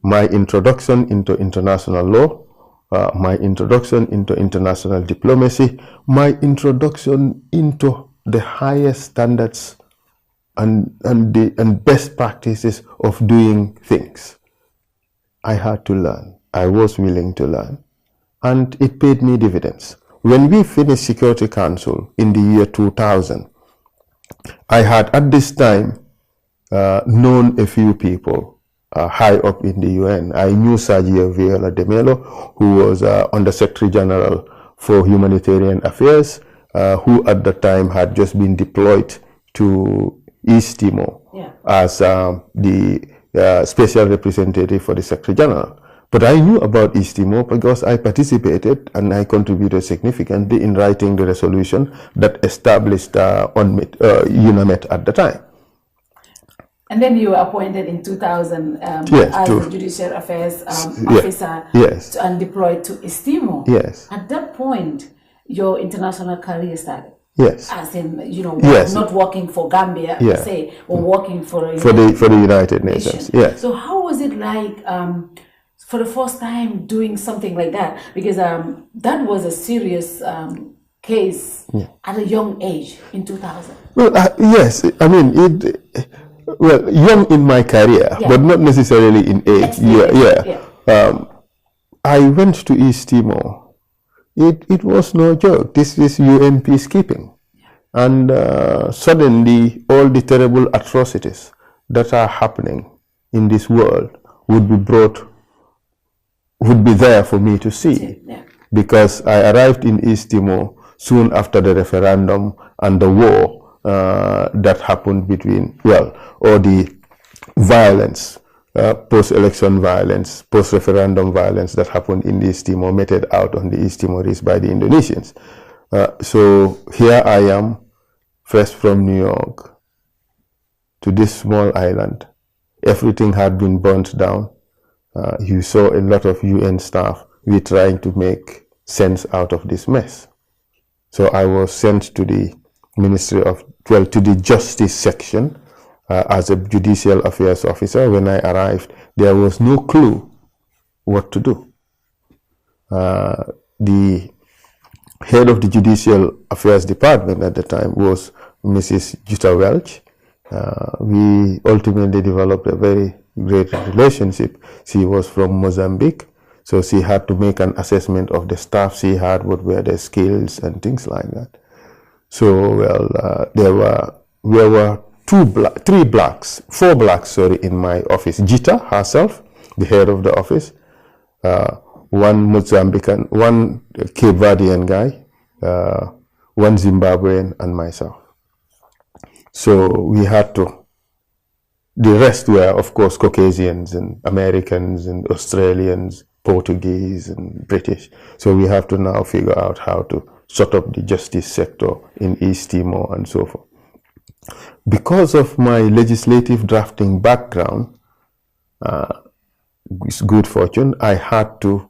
My introduction into international law, my introduction into international diplomacy, my introduction into the highest standards and best practices of doing things. I had to learn. I was willing to learn. And it paid me dividends. When we finished Security Council in the year 2000, I had at this time known a few people high up in the UN. I knew Sergio Vieira de Melo, who was Under Secretary General for Humanitarian Affairs, who at the time had just been deployed to East Timor as the special representative for the Secretary General. But I knew about East Timor because I participated and I contributed significantly in writing the resolution that established UNAMED at the time. And then you were appointed in 2000 as the Judicial Affairs officer and deployed to East Timor. At that point, your international career started. As in, you know, not working for Gambia, say, or working for the United Nations. So how was it like for the first time doing something like that? Because that was a serious case at a young age in 2000. Well, yes, I mean, well, young in my career, but not necessarily in age. I went to East Timor. It was no joke. This is UN peacekeeping. And suddenly all the terrible atrocities that are happening in this world would be there for me to see. Because I arrived in East Timor soon after the referendum and the war that happened between, or the violence, post-election violence, post-referendum violence that happened in East Timor, meted out on the East Timorese by the Indonesians. So here I am, fresh from New York to this small island. Everything had been burnt down. You saw a lot of UN staff. We're trying to make sense out of this mess. So I was sent to the to the Justice section as a Judicial Affairs officer. When I arrived, there was no clue what to do. The head of the Judicial Affairs Department at the time was Mrs. Jutta Welch. We ultimately developed a very great relationship. She was from Mozambique, so she had to make an assessment of the staff she had, what were their skills and things like that. So, there were four blacks, in my office. Jita herself, the head of the office, one Mozambican, one Cape Verdean guy, one Zimbabwean, and myself. So we had to The rest were, of course, Caucasians and Americans and Australians, Portuguese and British. So we have to now figure out how to sort up the justice sector in East Timor and so forth. Because of my legislative drafting background, it's good fortune, I had to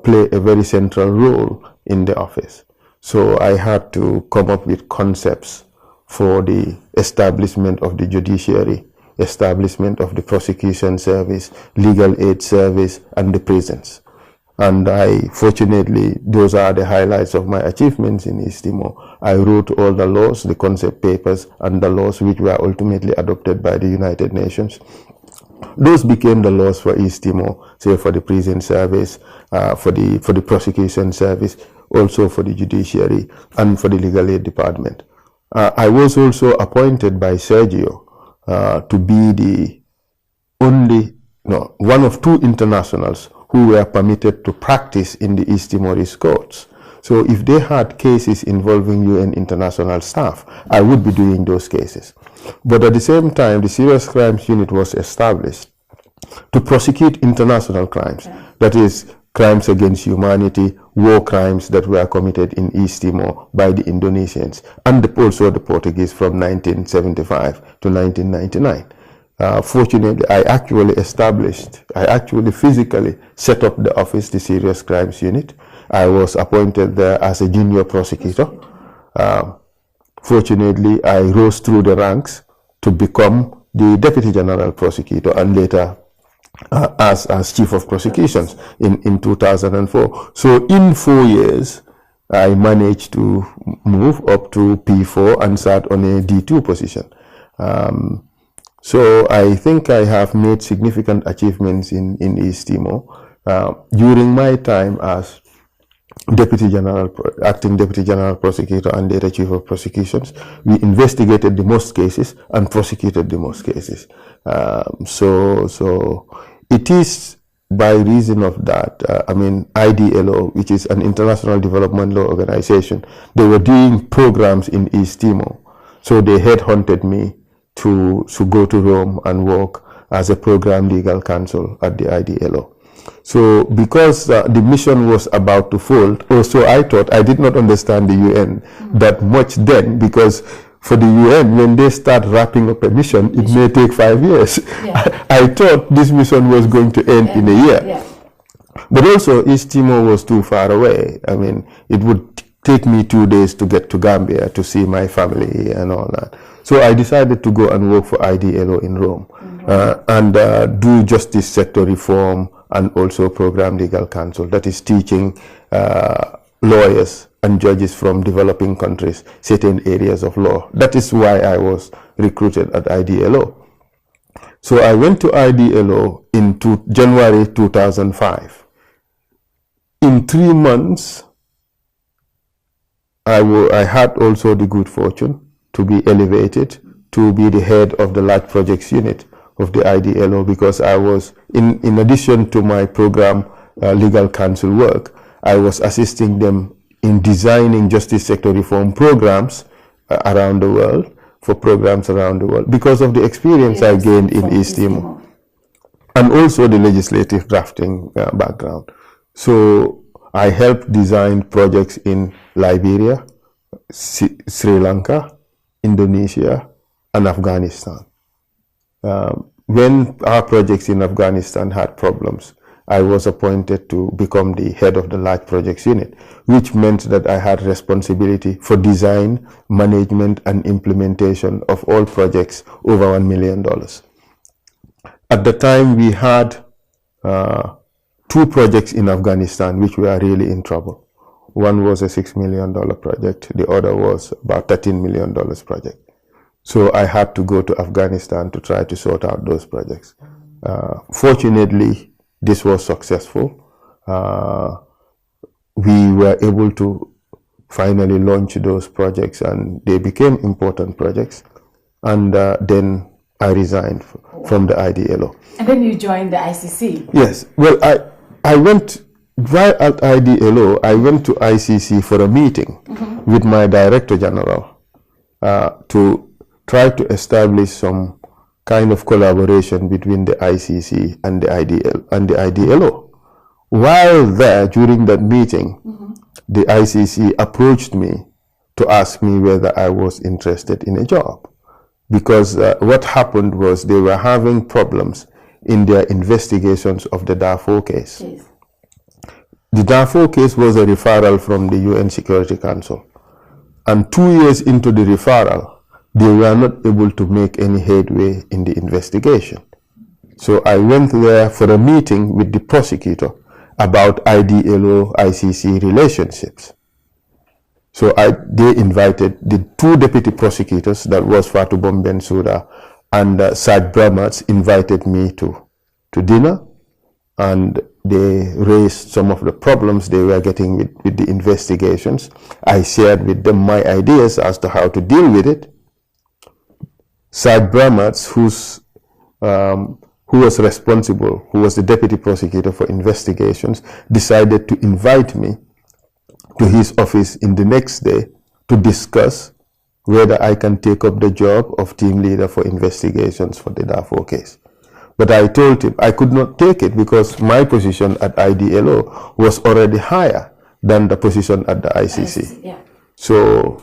play a very central role in the office. So I had to come up with concepts for the establishment of the judiciary, establishment of the prosecution service, legal aid service, and the prisons. And fortunately, those are the highlights of my achievements in East Timor. I wrote all the laws, the concept papers, and the laws which were ultimately adopted by the United Nations. Those became the laws for East Timor, say for the prison service, for the prosecution service, also for the judiciary, and for the legal aid department. I was also appointed by Sergio to be one of two internationals who were permitted to practice in the East Timorese courts. So if they had cases involving UN international staff, I would be doing those cases. But at the same time, the Serious Crimes Unit was established to prosecute international crimes, that is, crimes against humanity, war crimes that were committed in East Timor by the Indonesians and also the Portuguese from 1975 to 1999. Fortunately, I actually physically set up the office, the Serious Crimes Unit. I was appointed there as a junior prosecutor. Fortunately, I rose through the ranks to become the Deputy General Prosecutor and later as Chief of Prosecutions in 2004. So in 4 years, I managed to move up to P4 and sat on a D2 position. So I think I have made significant achievements in East Timor. During my time as Acting Deputy General Prosecutor and later Chief of Prosecutions, we investigated the most cases and prosecuted the most cases. So it is by reason of that, IDLO, which is an international development law organization, they were doing programs in East Timor. So they headhunted me to go to Rome and work as a program legal counsel at the IDLO. So because the mission was about to fold, also I thought, I did not understand the UN that much then, because for the UN, when they start wrapping up a mission, it may take 5 years. Yeah. I thought this mission was going to end in a year. Yeah. But also East Timor was too far away. It would take me 2 days to get to Gambia to see my family and all that. So I decided to go and work for IDLO in Rome and do justice sector reform and also program legal counsel. That is teaching lawyers and judges from developing countries certain areas of law. That is why I was recruited at IDLO. So I went to IDLO in January 2005. In 3 months, I had also the good fortune to be elevated to be the head of the large projects unit of the IDLO, because I was, in addition to my program legal counsel work, I was assisting them in designing justice sector reform programs around the world, for programs around the world, because of the experience I gained in East Timor, and also the legislative drafting background. So I helped design projects in Liberia, Sri Lanka, Indonesia, and Afghanistan. When our projects in Afghanistan had problems, I was appointed to become the head of the large projects unit, which meant that I had responsibility for design, management, and implementation of all projects over $1 million. At the time, we had 2 projects in Afghanistan which were really in trouble. One was a $6 million project. The other was about $13 million project. So I had to go to Afghanistan to try to sort out those projects. Fortunately, this was successful. We were able to finally launch those projects, and they became important projects. And then I resigned from the IDLO. And then you joined the ICC. Yes. Well, I went, while at IDLO, I went to ICC for a meeting with my Director General to try to establish some kind of collaboration between the ICC and the IDLO. While there, during that meeting, the ICC approached me to ask me whether I was interested in a job. Because what happened was they were having problems in their investigations of the Darfur case. Yes. The Darfur case was a referral from the UN Security Council. And 2 years into the referral, they were not able to make any headway in the investigation. So I went there for a meeting with the prosecutor about IDLO-ICC relationships. So they invited the 2 deputy prosecutors, that was Fatou Bensouda and Saj Brahmats, invited me to dinner, and they raised some of the problems they were getting with the investigations. I shared with them my ideas as to how to deal with it. Saj Brahmats, who was responsible, who was the deputy prosecutor for investigations, decided to invite me to his office in the next day to discuss whether I can take up the job of team leader for investigations for the Darfur case. But I told him I could not take it because my position at IDLO was already higher than the position at the ICC. Yeah. So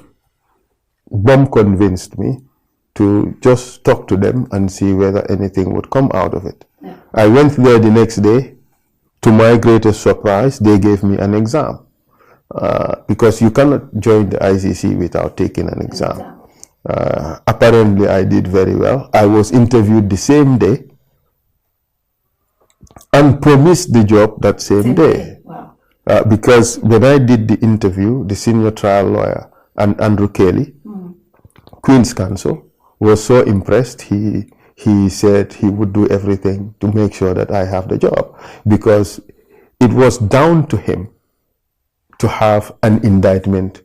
Bom convinced me to just talk to them and see whether anything would come out of it. Yeah. I went there the next day. To my greatest surprise, they gave me an exam. Because you cannot join the ICC without taking an exam. Apparently, I did very well. I was interviewed the same day and promised the job that same day. Wow. Because when I did the interview, the senior trial lawyer, and Andrew Kelly, Queen's counsel, was so impressed. He said he would do everything to make sure that I have the job, because it was down to him to have an indictment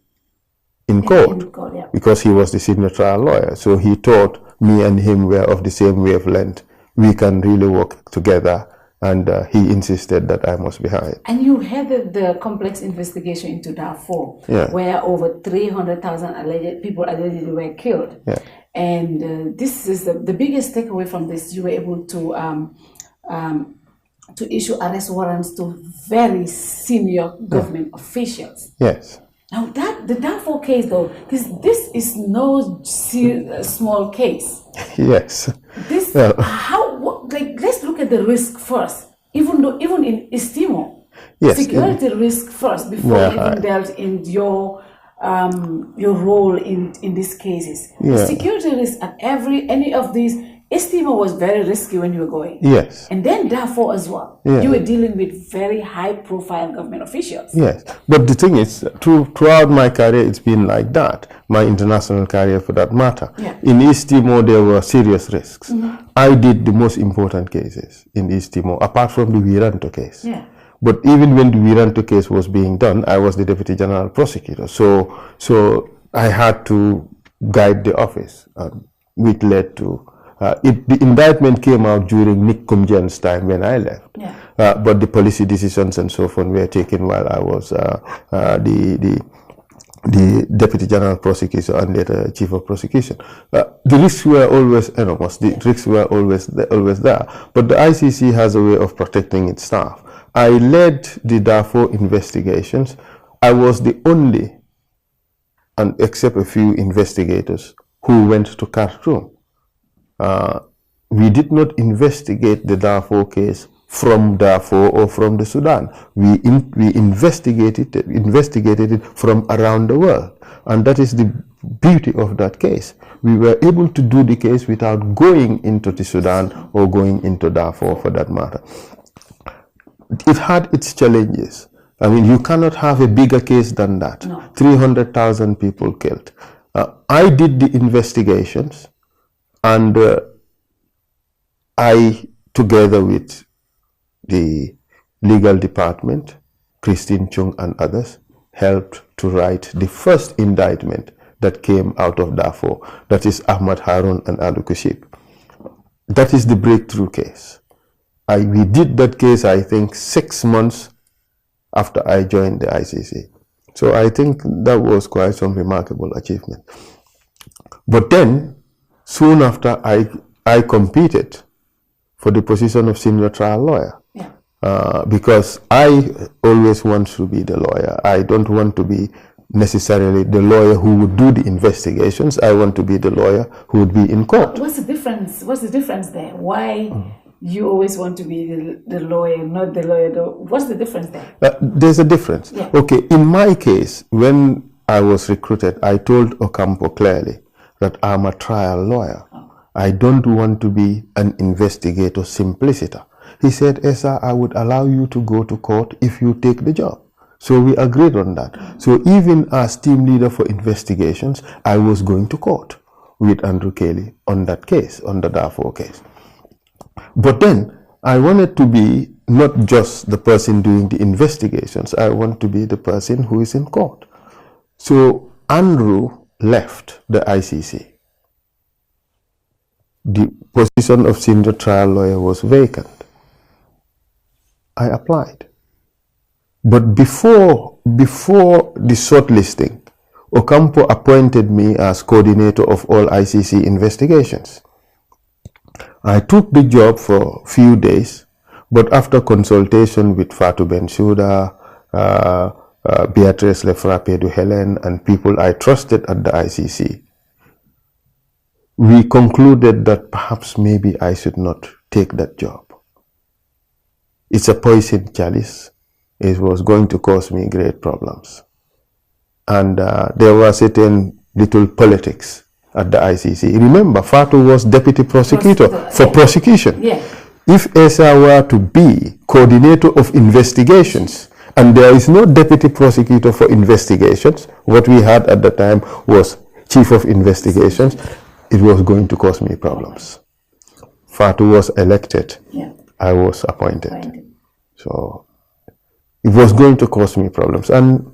in court, Yeah. because he was the senior trial lawyer. So he thought me and him were of the same wavelength. We can really work together, and he insisted that I must be hired. And you headed the complex investigation into Darfur, Yeah. where over 300,000 people allegedly were killed. Yeah. And this is the biggest takeaway from this. You were able to issue arrest warrants to very senior government officials. Yes. Now the Darfur case, though, this is no small case. Yes. This let's look at the risk first. Even in East Timor, Yes. security risk first before even dealt in your role in these cases. The Yeah. security risk at any of these. East Timor was very risky when you were going. Yes. And then Darfur as well. Yeah. You were dealing with very high-profile government officials. Yes, but the thing is, throughout my career, it's been like that. My international career, for that matter. Yeah. In East Timor, there were serious risks. I did the most important cases in East Timor, apart from the Wiranto case. Yeah. But even when the Wiranto case was being done, I was the deputy general prosecutor. So I had to guide the office, which led to the indictment came out during Nick Kumjen's time when I left. Yeah. But the policy decisions and so forth were taken while I was the deputy general prosecutor and the chief of prosecution. The risks were always enormous. The risks were always there. But the ICC has a way of protecting its staff. I led the Darfur investigations. I was the only, and except a few investigators, who went to Khartoum. We did not investigate the Darfur case from Darfur or from the Sudan. We investigated it from around the world. And that is the beauty of that case. We were able to do the case without going into the Sudan or going into Darfur, for that matter. It had its challenges. I mean, you cannot have a bigger case than that. No. 300,000 people killed. I did the investigations. And I, together with the legal department, Christine Chung and others, helped to write the first indictment that came out of Darfur. That is Ahmad Harun and Alu Kushib. That is the breakthrough case. We did that case, I think, 6 months after I joined the ICC. So I think that was quite some remarkable achievement. But then, soon after I I competed for the position of senior trial lawyer. Because I always want to be the lawyer. I don't want to be necessarily the lawyer who would do the investigations. I want to be the lawyer who would be in court. What's the difference? What's the difference there? Why you always want to be the lawyer, not the lawyer? What's the difference there? There's a difference. Yeah. Okay, in my case, when I was recruited, I told Ocampo clearly that I'm a trial lawyer. I don't want to be an investigator simpliciter. He said, Essa, I would allow you to go to court if you take the job. So we agreed on that. So even as team leader for investigations, I was going to court with Andrew Kelly on that case, on the Darfur case. But then I wanted to be not just the person doing the investigations. I want to be the person who is in court. So Andrew left the ICC. The position of senior trial lawyer was vacant. I applied. But before the shortlisting, Ocampo appointed me as coordinator of all ICC investigations. I took the job for a few days, but after consultation with Fatou Bensouda, Beatrice Lefrappe-du-Helen, and people I trusted at the ICC, we concluded that perhaps maybe I should not take that job. It's a poison chalice. It was going to cause me great problems. And there was certain little politics at the ICC. Remember, Fatou was deputy prosecutor for prosecution. Yeah. If Essa were to be coordinator of investigations, and there is no deputy prosecutor for investigations, what we had at the time was chief of investigations, it was going to cause me problems. Fatou was elected. Yeah. I was appointed. So it was going to cause me problems. And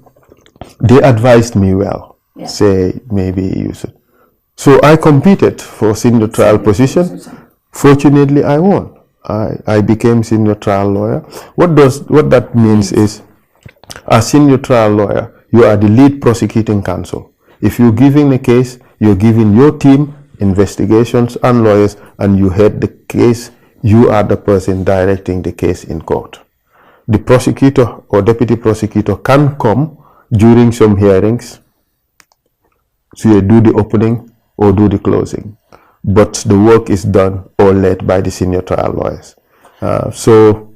they advised me well. Yeah. Say, maybe you should. So I competed for senior trial position. Fortunately, I won. I became senior trial lawyer. What that means is, as senior trial lawyer, you are the lead prosecuting counsel. If you're giving a case, you're giving your team investigations and lawyers, and you head the case. You are the person directing the case in court. The prosecutor or deputy prosecutor can come during some hearings to do the opening or do the closing, but the work is done or led by the senior trial lawyers. So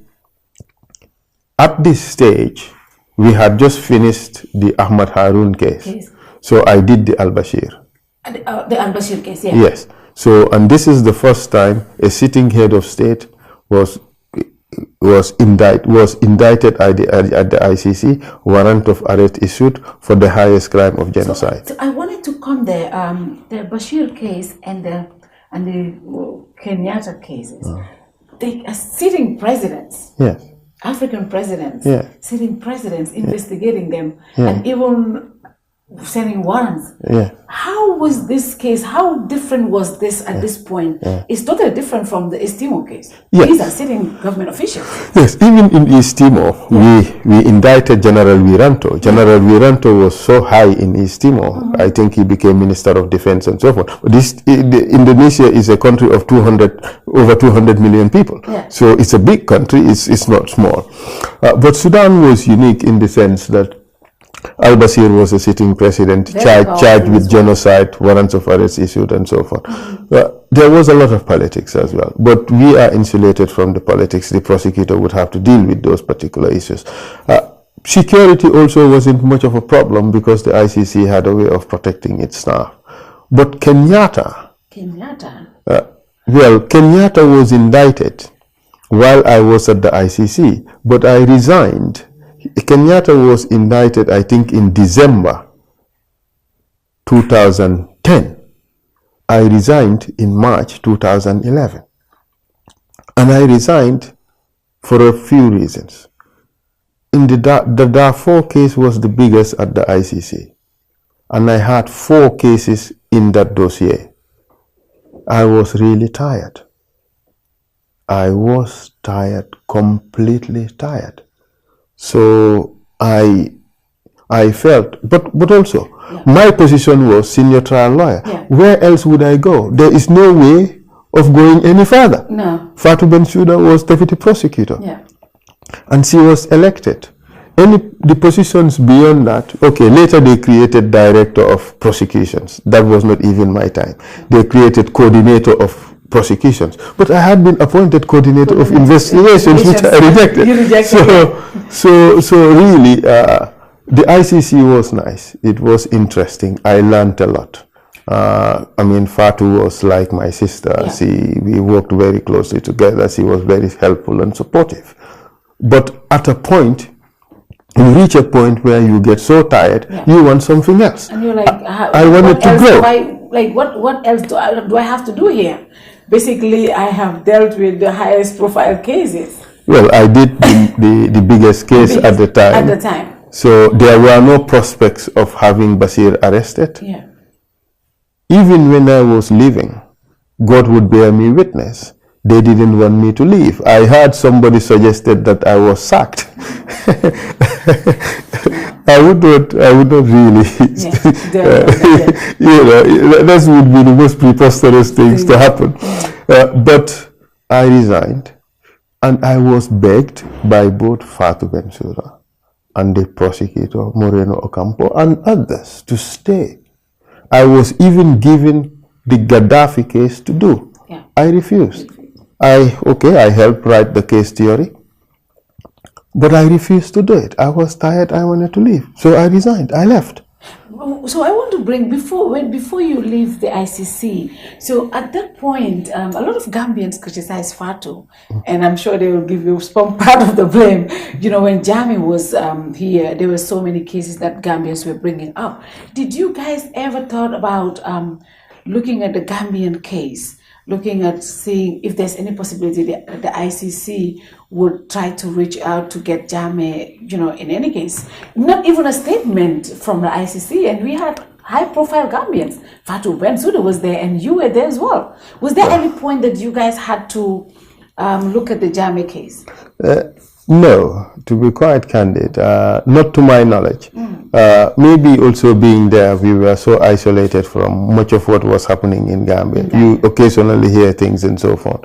at this stage, we had just finished the Ahmad Haroon case. So I did the Al-Bashir. The Al-Bashir case, yeah. Yes. So, and this is the first time a sitting head of state was indicted at the ICC, warrant of arrest issued for the highest crime of genocide. So I wanted to come there. The Bashir case and the Kenyatta cases. They are sitting presidents. Yes. African presidents. Yeah. Sitting presidents investigating them, Yeah. and even sending warrants. Yeah. How was this case? How different was this at this point? Yeah. It's totally different from the East Timor case. Yes. These are sitting government officials. Yes, even in East Timor, we indicted General Wiranto. General Wiranto was so high in East Timor. I think he became Minister of Defense and so forth. Indonesia is a country of over 200 million people. Yeah. So it's a big country, it's not small. But Sudan was unique in the sense that Al-Bashir was a sitting president, charged with genocide, warrants of arrest issued, and so forth. There was a lot of politics as well, but we are insulated from the politics. The prosecutor would have to deal with those particular issues. Security also wasn't much of a problem because the ICC had a way of protecting its staff. But Kenyatta was indicted while I was at the ICC, but I resigned. Kenyatta was indicted, I think, in December 2010. I resigned in March 2011. And I resigned for a few reasons. In the Darfur case was the biggest at the ICC. And I had 4 cases in that dossier. I was really tired. I was tired, completely tired. So I felt, but also my position was senior trial lawyer. Where else would I go? There is no way of going any further. No. Fatou Bensouda was deputy prosecutor. Yeah. And she was elected. The positions beyond that, okay, later they created director of prosecutions. That was not even my time. They created coordinator of prosecutions. But I had been appointed coordinator of investigations, which I rejected. You rejected So really, the ICC was nice. It was interesting. I learned a lot. I mean, Fatou was like my sister. Yeah. We worked very closely together. She was very helpful and supportive. But at a point, you reach a point where you get so tired, you want something else. And you're like, I wanted to grow. What else do I have to do here? Basically, I have dealt with the highest profile cases. Well, I did the biggest case at the time. At the time. So there were no prospects of having Bashir arrested. Yeah. Even when I was leaving, God would bear me witness. They didn't want me to leave. I heard somebody suggested that I was sacked. I would not really. That would be the most preposterous things to happen. But I resigned, and I was begged by both Fatou Bensouda and the prosecutor Moreno Ocampo and others to stay. I was even given the Gaddafi case to do. Yeah. I refused. I helped write the case theory, but I refused to do it. I was tired. I wanted to leave. So I resigned. I left. So I want to bring, before you leave the ICC, so at that point, a lot of Gambians criticized Fatou, and I'm sure they will give you some part of the blame. You know, when Jammeh was here, there were so many cases that Gambians were bringing up. Did you guys ever thought about looking at the Gambian case, looking at seeing if there's any possibility the ICC would try to reach out to get Jammeh, you know, in any case, not even a statement from the ICC, and we had high-profile Gambians. Fatou Bensouda was there, and you were there as well. Was there any point that you guys had to look at the Jammeh case? No, to be quite candid, not to my knowledge. Maybe also being there, we were so isolated from much of what was happening in Gambia. You occasionally hear things and so forth.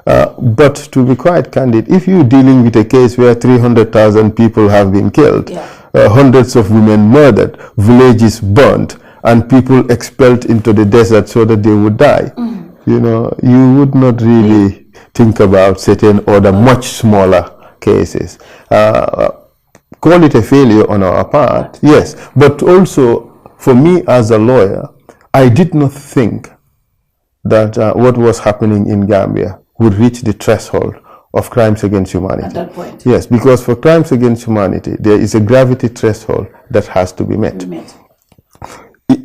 But to be quite candid, if you're dealing with a case where 300,000 people have been killed, hundreds of women murdered, villages burnt, and people expelled into the desert so that they would die, you know, you would not really think about certain other much smaller cases. Call it a failure on our part, yes, but also for me as a lawyer, I did not think that what was happening in Gambia would reach the threshold of crimes against humanity. At that point. Yes, because for crimes against humanity, there is a gravity threshold that has to be met.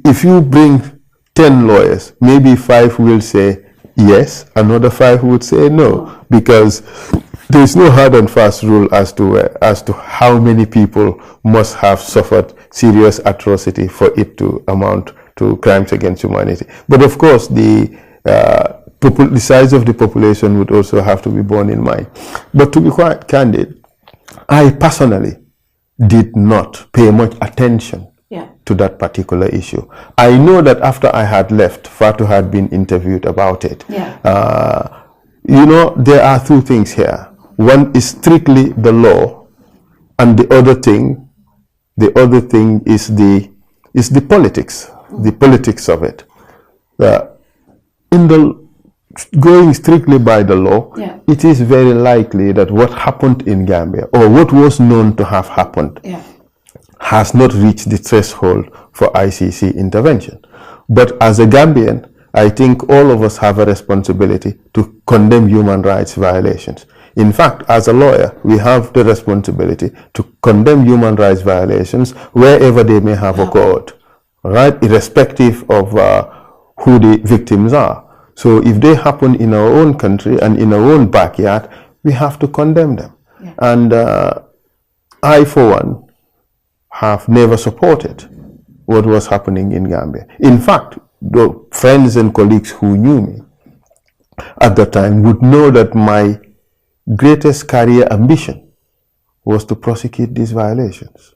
If you bring 10 lawyers, maybe 5 will say yes, another 5 would say no, because there is no hard and fast rule as to how many people must have suffered serious atrocity for it to amount to crimes against humanity. But of course, the size of the population would also have to be borne in mind. But to be quite candid, I personally did not pay much attention to that particular issue. I know that after I had left, Fatou had been interviewed about it. You know, there are 2 things here. One is strictly the law, and the other thing is the politics of it. In the going strictly by the law, it is very likely that what happened in Gambia, or what was known to have happened, has not reached the threshold for ICC intervention. But as a Gambian, I think all of us have a responsibility to condemn human rights violations. In fact, as a lawyer, we have the responsibility to condemn human rights violations wherever they may have occurred, right? Irrespective of who the victims are. So if they happen in our own country and in our own backyard, we have to condemn them. And I, for one, have never supported what was happening in Gambia. In fact, the friends and colleagues who knew me at the time would know that my greatest career ambition was to prosecute these violations.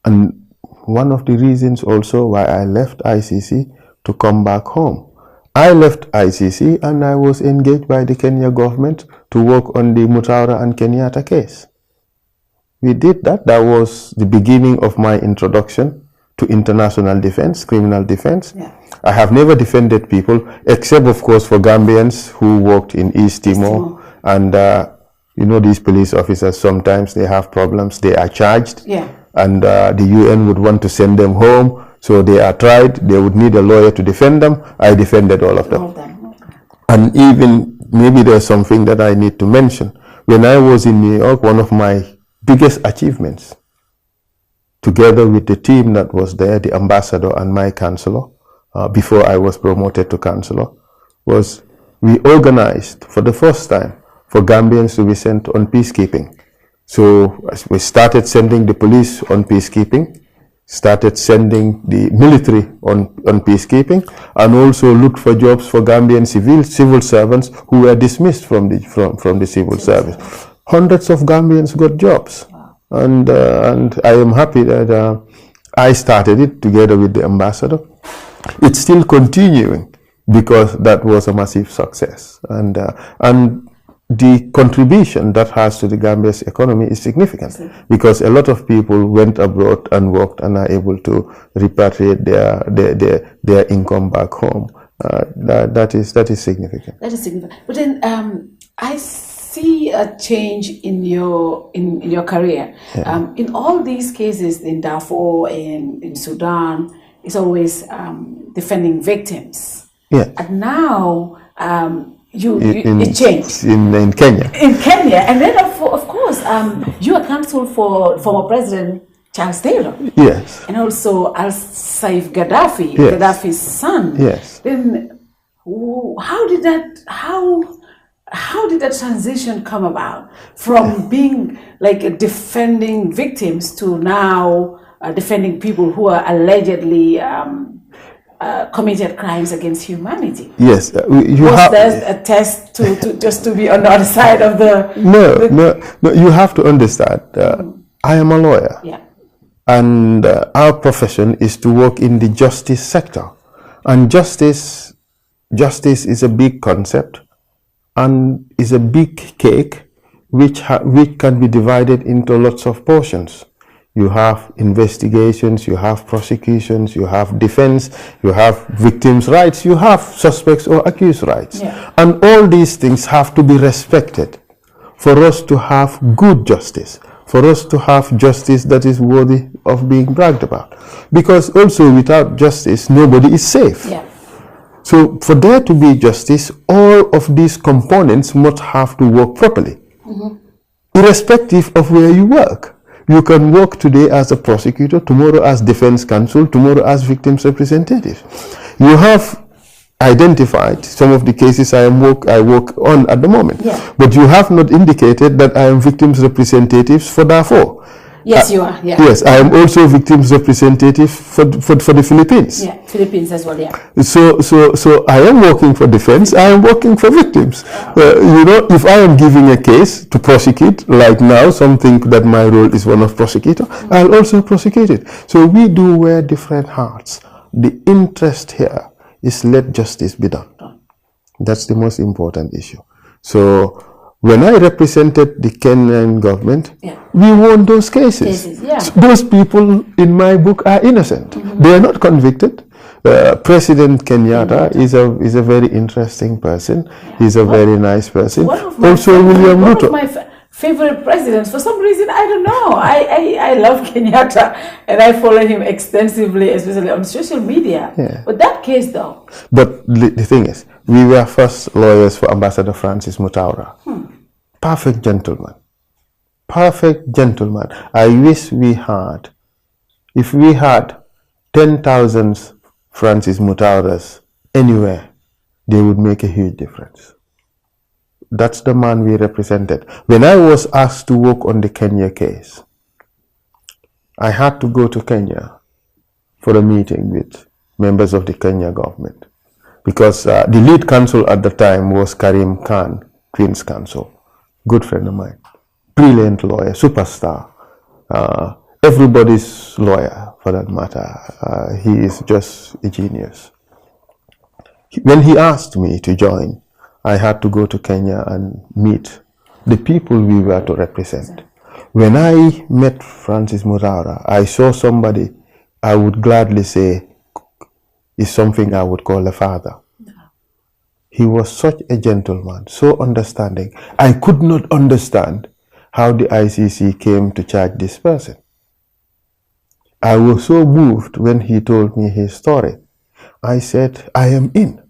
And one of the reasons also why I left ICC to come back home. I left ICC and I was engaged by the Kenya government to work on the Mutaura and Kenyatta case. We did that. That was the beginning of my introduction to international defense, criminal defense. Yeah. I have never defended people, except of course for Gambians who worked in East Timor. And you know, these police officers, sometimes they have problems. They are charged. Yeah. And the UN would want to send them home. So they are tried. They would need a lawyer to defend them. I defended all of them. Okay. And even, maybe there's something that I need to mention. When I was in New York, one of my biggest achievements, together with the team that was there, the ambassador and my counselor, before I was promoted to counselor, was we organized for the first time for Gambians to be sent on peacekeeping. So we started sending the police on peacekeeping, started sending the military on peacekeeping, and also looked for jobs for Gambian civil servants who were dismissed from the civil service. Hundreds of Gambians got jobs. And I am happy that I started it together with the ambassador. It's still continuing because that was a massive success. And the contribution that has to the Gambia's economy is significant because a lot of people went abroad and worked and are able to repatriate their income back home. That is significant. That is significant. But then I see a change in your career. Yeah. In all these cases in Darfur and in Sudan, it's always defending victims. Yeah. And now it changed. In Kenya. In Kenya. And then of course, you are counsel for former President Charles Taylor. Yes. And also Al-Saif Gaddafi, yes. Gaddafi's son. Yes. Then how did that transition come about from being like defending victims to now defending people who are allegedly committed crimes against humanity? Yes, was there a test to just to be on the other side of the? No. You have to understand. I am a lawyer. Yeah. And our profession is to work in the justice sector, and justice is a big concept. And is a big cake which can be divided into lots of portions. You have investigations, you have prosecutions, you have defense, you have victims' rights, you have suspects or accused rights. Yeah. And all these things have to be respected for us to have good justice, for us to have justice that is worthy of being bragged about. Because also without justice, nobody is safe. Yeah. So for there to be justice, all of these components must have to work properly, irrespective of where you work. You can work today as a prosecutor, tomorrow as defense counsel, tomorrow as victims representative. You have identified some of the cases I work on at the moment, but you have not indicated that I am victims representatives for Darfur. Yes, you are. Yeah. Yes, I am also victims representative for the Philippines. Yeah, Philippines as well. Yeah. So I am working for defense. I am working for victims. You know, if I am giving a case to prosecute, like now, something that my role is one of prosecutor, I'll also prosecute it. So we do wear different hats. The interest here is let justice be done. That's the most important issue. So when I represented the Kenyan government, we won those cases. Those people in my book are innocent. They are not convicted. President Kenyatta is a very interesting person. He's a very nice person. Also, William Ruto. One of my favorite presidents. For some reason, I don't know. I love Kenyatta, and I follow him extensively, especially on social media. Yeah. But that case, though. But the thing is, we were first lawyers for Ambassador Francis Mutaura. Perfect gentleman. Perfect gentleman. I wish we had, if we had 10,000 Francis Mutauras anywhere, they would make a huge difference. That's the man we represented. When I was asked to work on the Kenya case, I had to go to Kenya for a meeting with members of the Kenya government because the lead counsel at the time was Karim Khan, Queen's Counsel. Good friend of mine, brilliant lawyer, superstar, everybody's lawyer for that matter. He is just a genius. When he asked me to join, I had to go to Kenya and meet the people we were to represent. When I met Francis Muraura, I saw somebody I would gladly say is something I would call a father. He was such a gentleman, so understanding. I could not understand how the ICC came to charge this person. I was so moved when he told me his story. I said, I am in.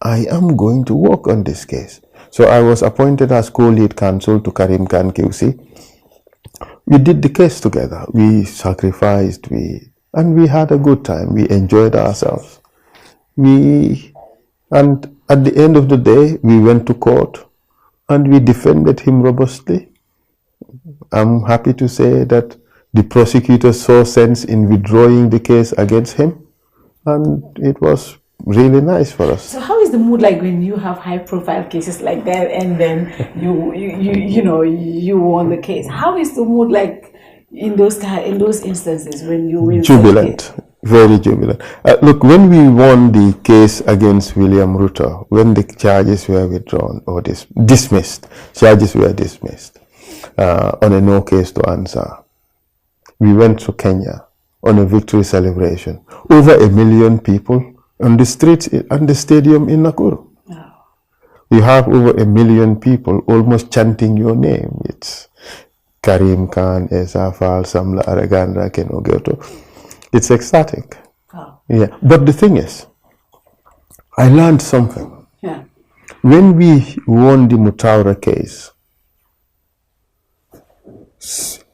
I am going to work on this case. So I was appointed as co-lead counsel to Karim Khan QC. We did the case together. We sacrificed, and we had a good time. We enjoyed ourselves. And at the end of the day, we went to court and we defended him robustly. I'm happy to say that the prosecutor saw sense in withdrawing the case against him, and it was really nice for us. So how is the mood like when you have high-profile cases like that, and then you won the case? How is the mood like in those instances when you win? Jubilant, very jubilant. Look, when we won the case against William Ruto, when the charges were withdrawn or dismissed, charges were dismissed on a no case to answer, we went to Kenya on a victory celebration. Over 1 million people on the streets and the stadium in Nakuru. Wow. You have over 1 million people almost chanting your name. It's Karim Khan, Essa, Faal, Samla, Aragandra, Kenogeto. It's ecstatic. Wow. Yeah. But the thing is, I learned something. Yeah. When we won the Mutaura case,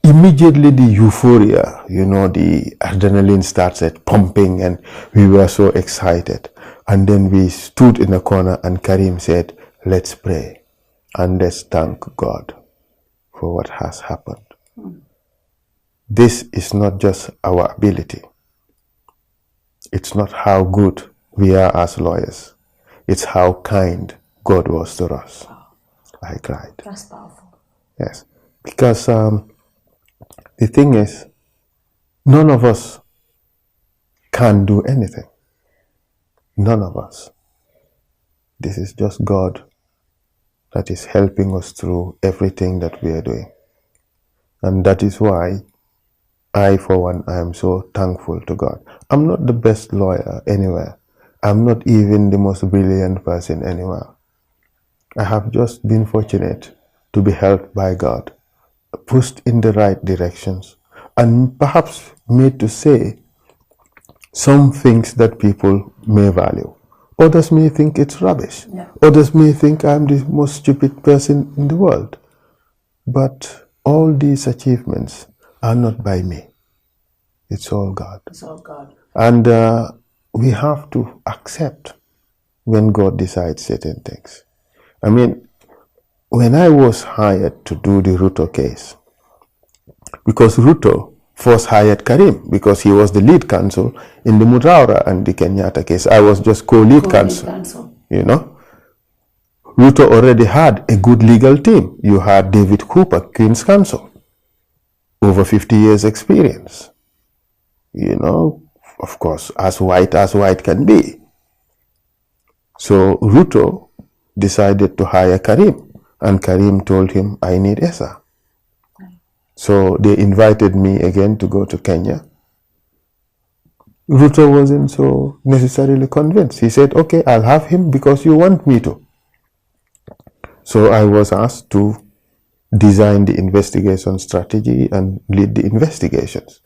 immediately the euphoria, the adrenaline started pumping and we were so excited. And then we stood in a corner and Karim said, let's pray and let's thank God for what has happened. This is not just our ability. It's not how good we are as lawyers. It's how kind God was to us. I cried. That's powerful. Yes. Because the thing is, none of us can do anything. None of us. This is just God that is helping us through everything that we are doing. And that is why I, for one, I am so thankful to God. I'm not the best lawyer anywhere. I'm not even the most brilliant person anywhere. I have just been fortunate to be helped by God, pushed in the right directions, and perhaps made to say some things that people may value. Others may think it's rubbish. Yeah. Others may think I'm the most stupid person in the world. But all these achievements are not by me. It's all God. It's all God. And we have to accept when God decides certain things. I mean, when I was hired to do the Ruto case, because Ruto first hired Karim because he was the lead counsel in the Mutaura and the Kenyatta case. I was just co-lead counsel. Ruto already had a good legal team. You had David Cooper, Queen's Counsel, over 50 years experience. Of course, as white can be. So Ruto decided to hire Karim, and Karim told him, I need Essa. So they invited me again to go to Kenya. Ruto wasn't so necessarily convinced. He said, okay, I'll have him because you want me to. So I was asked to design the investigation strategy and lead the investigations.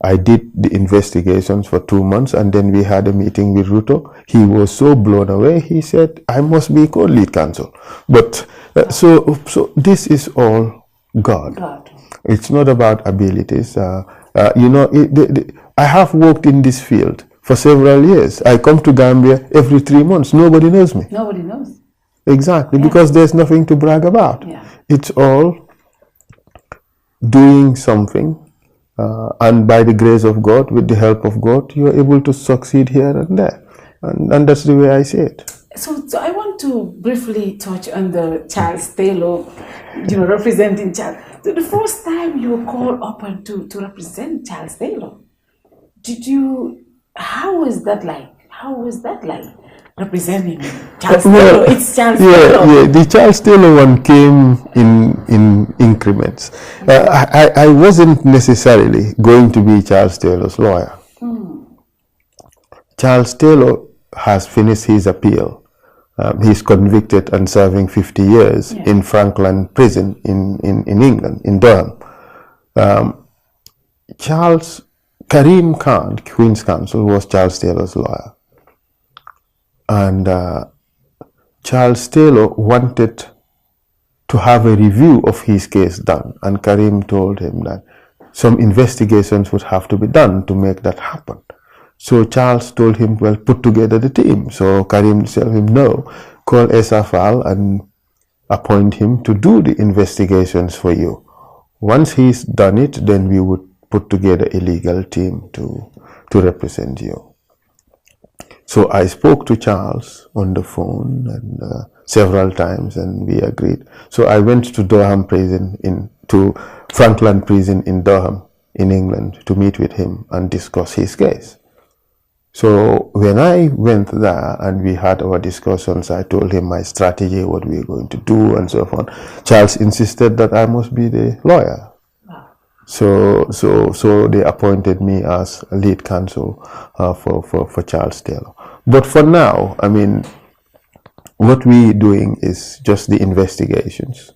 I did the investigations for 2 months, and then we had a meeting with Ruto. He was so blown away. He said, I must be co-lead counsel. But so this is all God. It's not about abilities. I have worked in this field for several years. I come to Gambia every 3 months. Nobody knows me. Nobody knows. Exactly, because there's nothing to brag about. Yeah. It's all doing something. And by the grace of God, with the help of God, you are able to succeed here and there. And that's the way I see it. So I want to briefly touch on the Charles Taylor, representing Charles. So the first time you were called upon to represent Charles Taylor, how was that like? representing Charles Taylor. It's Charles Taylor. Yeah, the Charles Taylor one came in increments. I wasn't necessarily going to be Charles Taylor's lawyer. Charles Taylor has finished his appeal. He's convicted and serving 50 years in Franklin Prison in England, in Durham. Karim Khan, Queen's Counsel, was Charles Taylor's lawyer. And Charles Taylor wanted to have a review of his case done, and Karim told him that some investigations would have to be done to make that happen. So Charles told him, well, put together the team. So Karim told him, no, call Essa Faal and appoint him to do the investigations for you. Once he's done it, then we would put together a legal team to represent you. So I spoke to Charles on the phone and several times, and we agreed. So I went to Durham Prison, to Franklin Prison in Durham, in England, to meet with him and discuss his case. So when I went there and we had our discussions, I told him my strategy, what we were going to do, and so on. Charles insisted that I must be the lawyer. So they appointed me as lead counsel for Charles Taylor. But for now, I mean, what we're doing is just the investigations.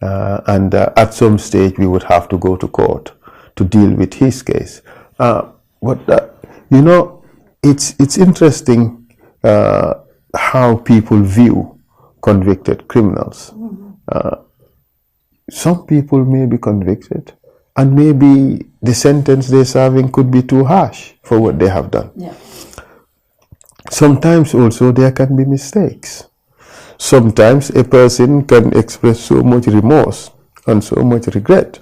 And at some stage, we would have to go to court to deal with his case. You know, it's interesting how people view convicted criminals. Some people may be convicted, and maybe the sentence they're serving could be too harsh for what they have done. Yeah. Sometimes also there can be mistakes. Sometimes a person can express so much remorse and so much regret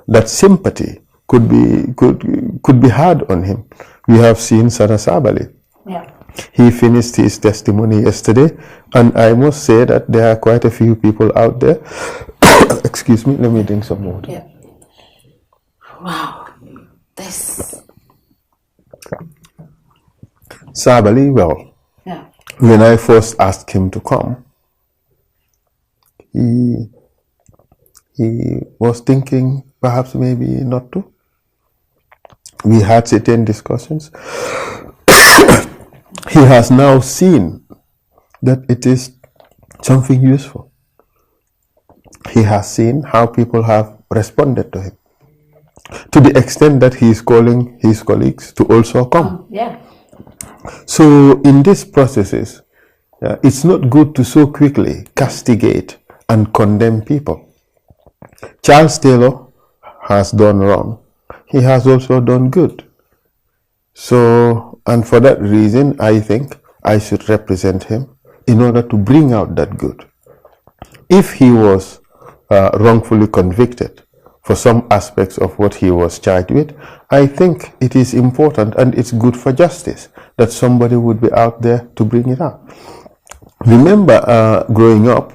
that sympathy could be hard on him. We have seen Sana Sabali. Yeah. He finished his testimony yesterday, and I must say that there are quite a few people out there. Excuse me, let me drink some water. Yeah. Wow. This. Sabali, well, Yeah. when I first asked him to come, he was thinking perhaps maybe not to. We had certain discussions. He has now seen that it is something useful. He has seen how people have responded to him, to the extent that he is calling his colleagues to also come. Yeah. So in these processes, it's not good to so quickly castigate and condemn people. Charles Taylor has done wrong. He has also done good. So, and for that reason, I think I should represent him in order to bring out that good. If he was wrongfully convicted for some aspects of what he was charged with, I think it is important and it's good for justice that somebody would be out there to bring it out. Remember, growing up,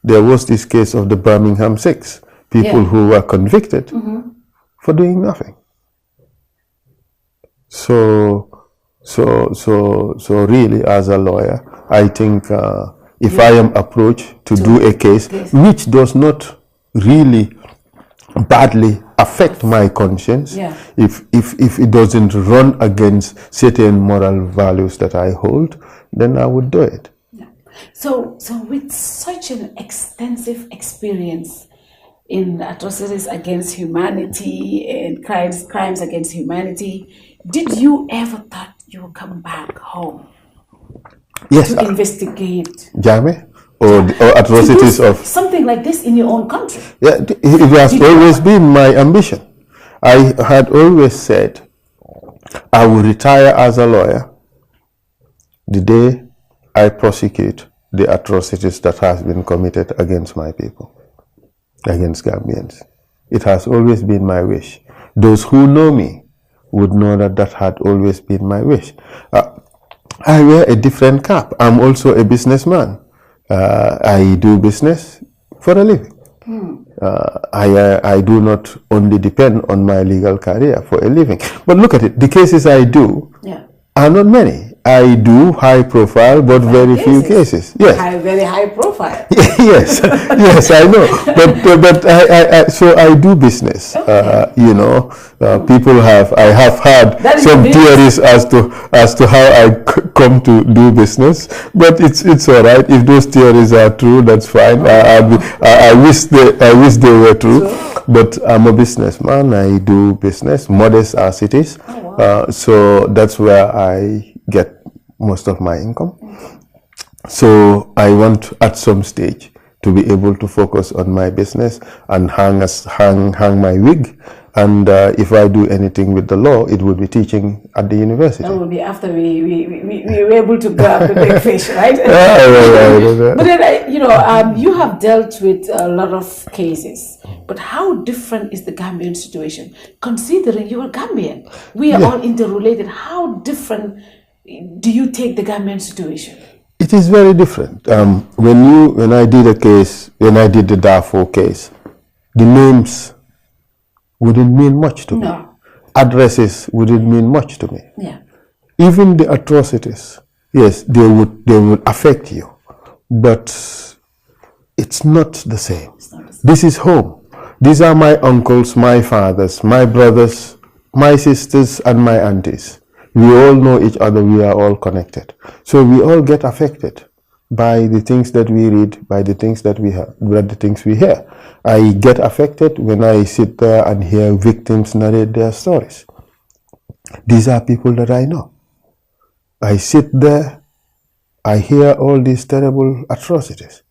there was this case of the Birmingham Six, people who were convicted for doing nothing. So really, as a lawyer, I think if I am approached to do a case which does not really badly affect my conscience, if it doesn't run against certain moral values that I hold, then I would do it. So with such an extensive experience in atrocities against humanity and crimes against humanity, did you ever thought you would come back home to investigate? Jame? Or atrocities of something like this in your own country? Yeah, it has always been my ambition. I had always said I will retire as a lawyer the day I prosecute the atrocities that has been committed against my people, against Gambians. It has always been my wish. Those who know me would know that that had always been my wish. I wear a different cap. I'm also a businessman. I do business for a living. I do not only depend on my legal career for a living. But look at it, the cases I do are not many. I do high profile, but very few cases. Yes. Very high profile. Yes, yes, I know. But so I do business. Okay. You know, people I have had some theories as to how I come to do business. But it's all right. If those theories are true, that's fine. I wish they were true. But I'm a businessman. I do business, modest as it is. Oh, wow. So that's where I get most of my income. So I want at some stage to be able to focus on my business and hang my wig. And if I do anything with the law, it will be teaching at the university. That will be after we were able to grab the big fish, right? But then, you have dealt with a lot of cases. But how different is the Gambian situation? Considering you are Gambian, we are all interrelated. How different do you take the Gambian situation? It is very different. When I did the Darfur case, the names wouldn't mean much to me. Addresses wouldn't mean much to me. Yeah. Even the atrocities, yes, they would affect you, but it's not the same. This is home. These are my uncles, my fathers, my brothers, my sisters, and my aunties. We all know each other. We are all connected. So we all get affected by the things that we read, by the things that we have, by the things we hear. I get affected when I sit there and hear victims narrate their stories. These are people that I know. I sit there, I hear all these terrible atrocities.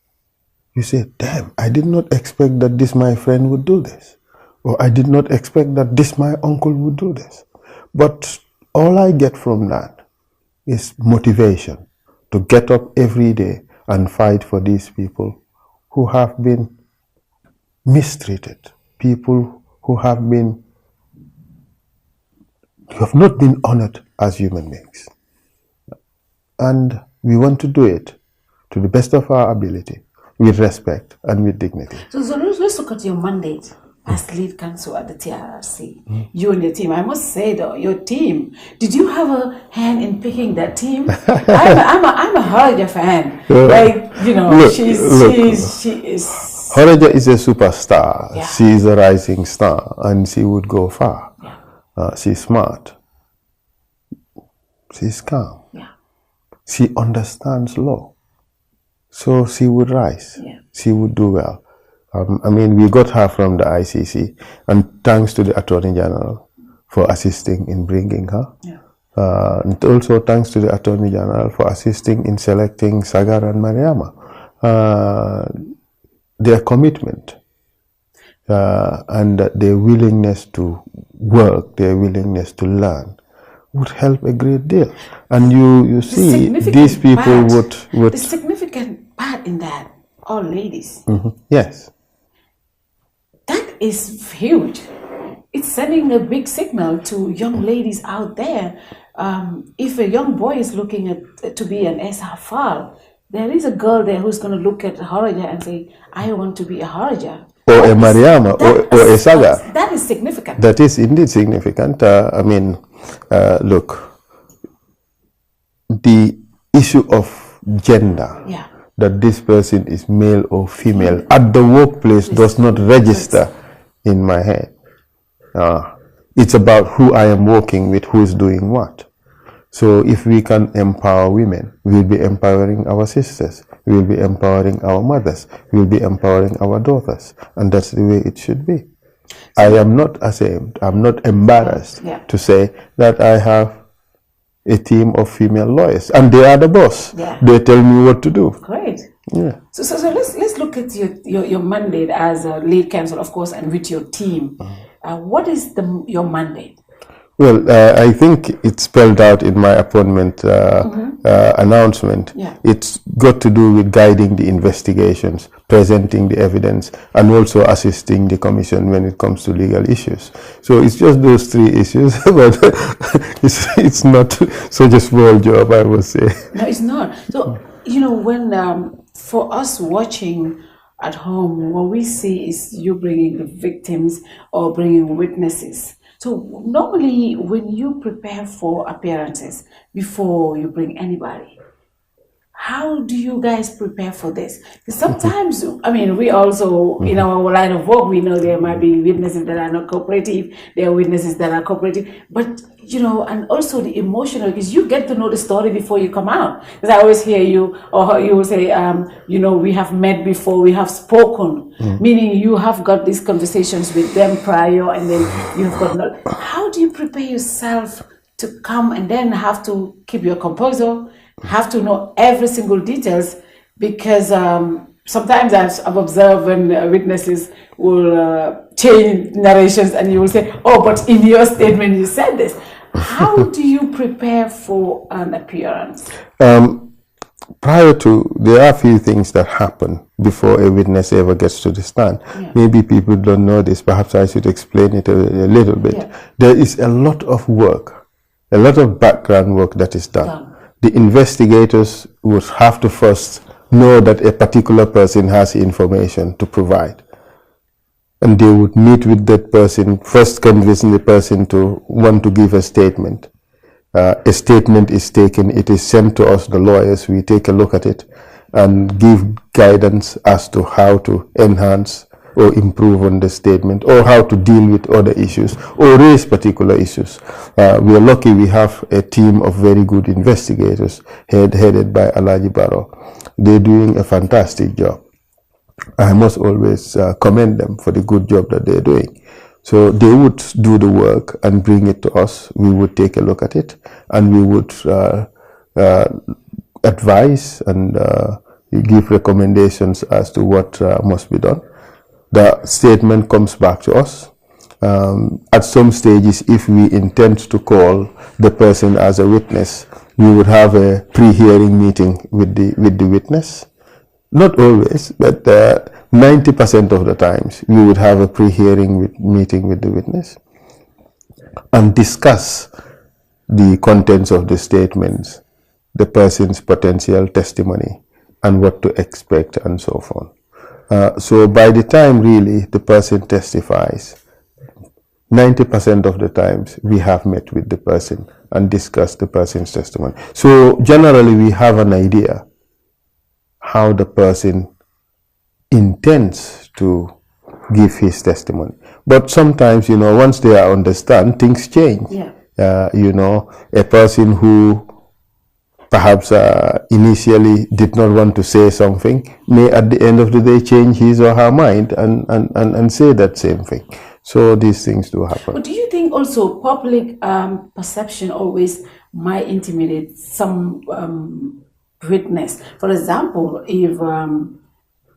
You say, damn, I did not expect that this my friend would do this. Or I did not expect that this my uncle would do this. But all I get from that is motivation to get up every day and fight for these people who have been mistreated, people who have not been honored as human beings. And we want to do it to the best of our ability, with respect and with dignity. So let's look at your mandate as lead counsel at the TRRC. You and your team, I must say though, your team, did you have a hand in picking that team? I'm a Haraja fan. She is. Haraja is a superstar. Yeah. She is a rising star and she would go far. Yeah. She's smart. She's calm. Yeah. She understands law. So she would rise. Yeah. She would do well. We got her from the ICC, and thanks to the Attorney General for assisting in bringing her. Yeah. And also thanks to the Attorney General for assisting in selecting Sagar and Mariama. Their commitment and their willingness to work, their willingness to learn would help a great deal. And you see, these people would... The significant part in that, all ladies. Mm-hmm. Yes. That is huge. It's sending a big signal to young ladies out there. If a young boy is looking to be an Essa Faal, there is a girl there who's going to look at Haraja and say, I want to be a Haraja. Or a Mariama, or a Saga. That is significant. That is indeed significant. Look, the issue of gender, that this person is male or female at the workplace does not register in my head. It's about who I am working with, who is doing what. So if we can empower women, we'll be empowering our sisters, we'll be empowering our mothers, we'll be empowering our daughters. And that's the way it should be. I am not ashamed, I'm not embarrassed to say that I have a team of female lawyers, and they are the boss. Yeah. They tell me what to do. Great. Yeah. So let's look at your mandate as a lead counsel, of course, and with your team. What is your mandate? Well, I think it's spelled out in my appointment announcement. Yeah. It's got to do with guiding the investigations, presenting the evidence, and also assisting the commission when it comes to legal issues. So it's just those three issues, but it's not such a small job, I would say. No, it's not. So, when for us watching at home, what we see is you bringing the victims or bringing witnesses. So normally when you prepare for appearances before you bring anybody, how do you guys prepare for this? Because sometimes, I mean, we also, in our line of work, we know there might be witnesses that are not cooperative, there are witnesses that are cooperative, but, you know, and also the emotional, because you get to know the story before you come out. Because I always hear you, or you will say, you know, we have met before, we have spoken, meaning you have got these conversations with them prior, and then you've got, how do you prepare yourself to come and then have to keep your composure, have to know every single details? Because sometimes I've observed when witnesses will change narrations and you will say, oh, but in your statement you said this. How do you prepare for an appearance? Prior to, there are a few things that happen before a witness ever gets to the stand. Maybe people don't know this, perhaps I should explain it a little bit. There is a lot of work, a lot of background work that is done. The investigators would have to first know that a particular person has information to provide. And they would meet with that person, first convincing the person to want to give a statement. A statement is taken, it is sent to us, the lawyers, we take a look at it and give guidance as to how to enhance or improve on the statement, or how to deal with other issues, or raise particular issues. We are lucky we have a team of very good investigators headed by Alaji Barrow. They're doing a fantastic job. I must always commend them for the good job that they're doing. So they would do the work and bring it to us. We would take a look at it, and we would advise and give recommendations as to what must be done. The statement comes back to us. At some stages, if we intend to call the person as a witness, we would have a pre-hearing meeting with the witness. Not always, but 90% of the times, we would have a pre-hearing meeting with the witness and discuss the contents of the statements, the person's potential testimony, and what to expect, and so forth. So by the time really the person testifies, 90% of the times we have met with the person and discussed the person's testimony. So generally we have an idea how the person intends to give his testimony. But sometimes, you know, once they are on the stand, things change. You know, a person who perhaps initially did not want to say something may at the end of the day change his or her mind and say that same thing. So these things do happen. But do you think also public perception always might intimidate some witness? For example, if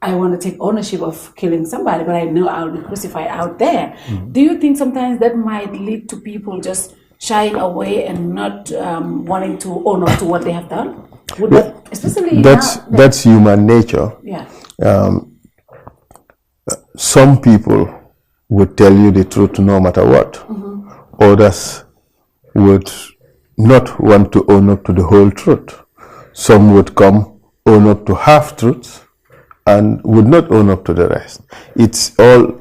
I want to take ownership of killing somebody, but I know I'll be crucified out there, do you think sometimes that might lead to people just shying away and not wanting to own up to what they have done? Would that, especially that's human nature. Some people would tell you the truth no matter what. Others would not want to own up to the whole truth. Some would come, own up to half truths, and would not own up to the rest. It's all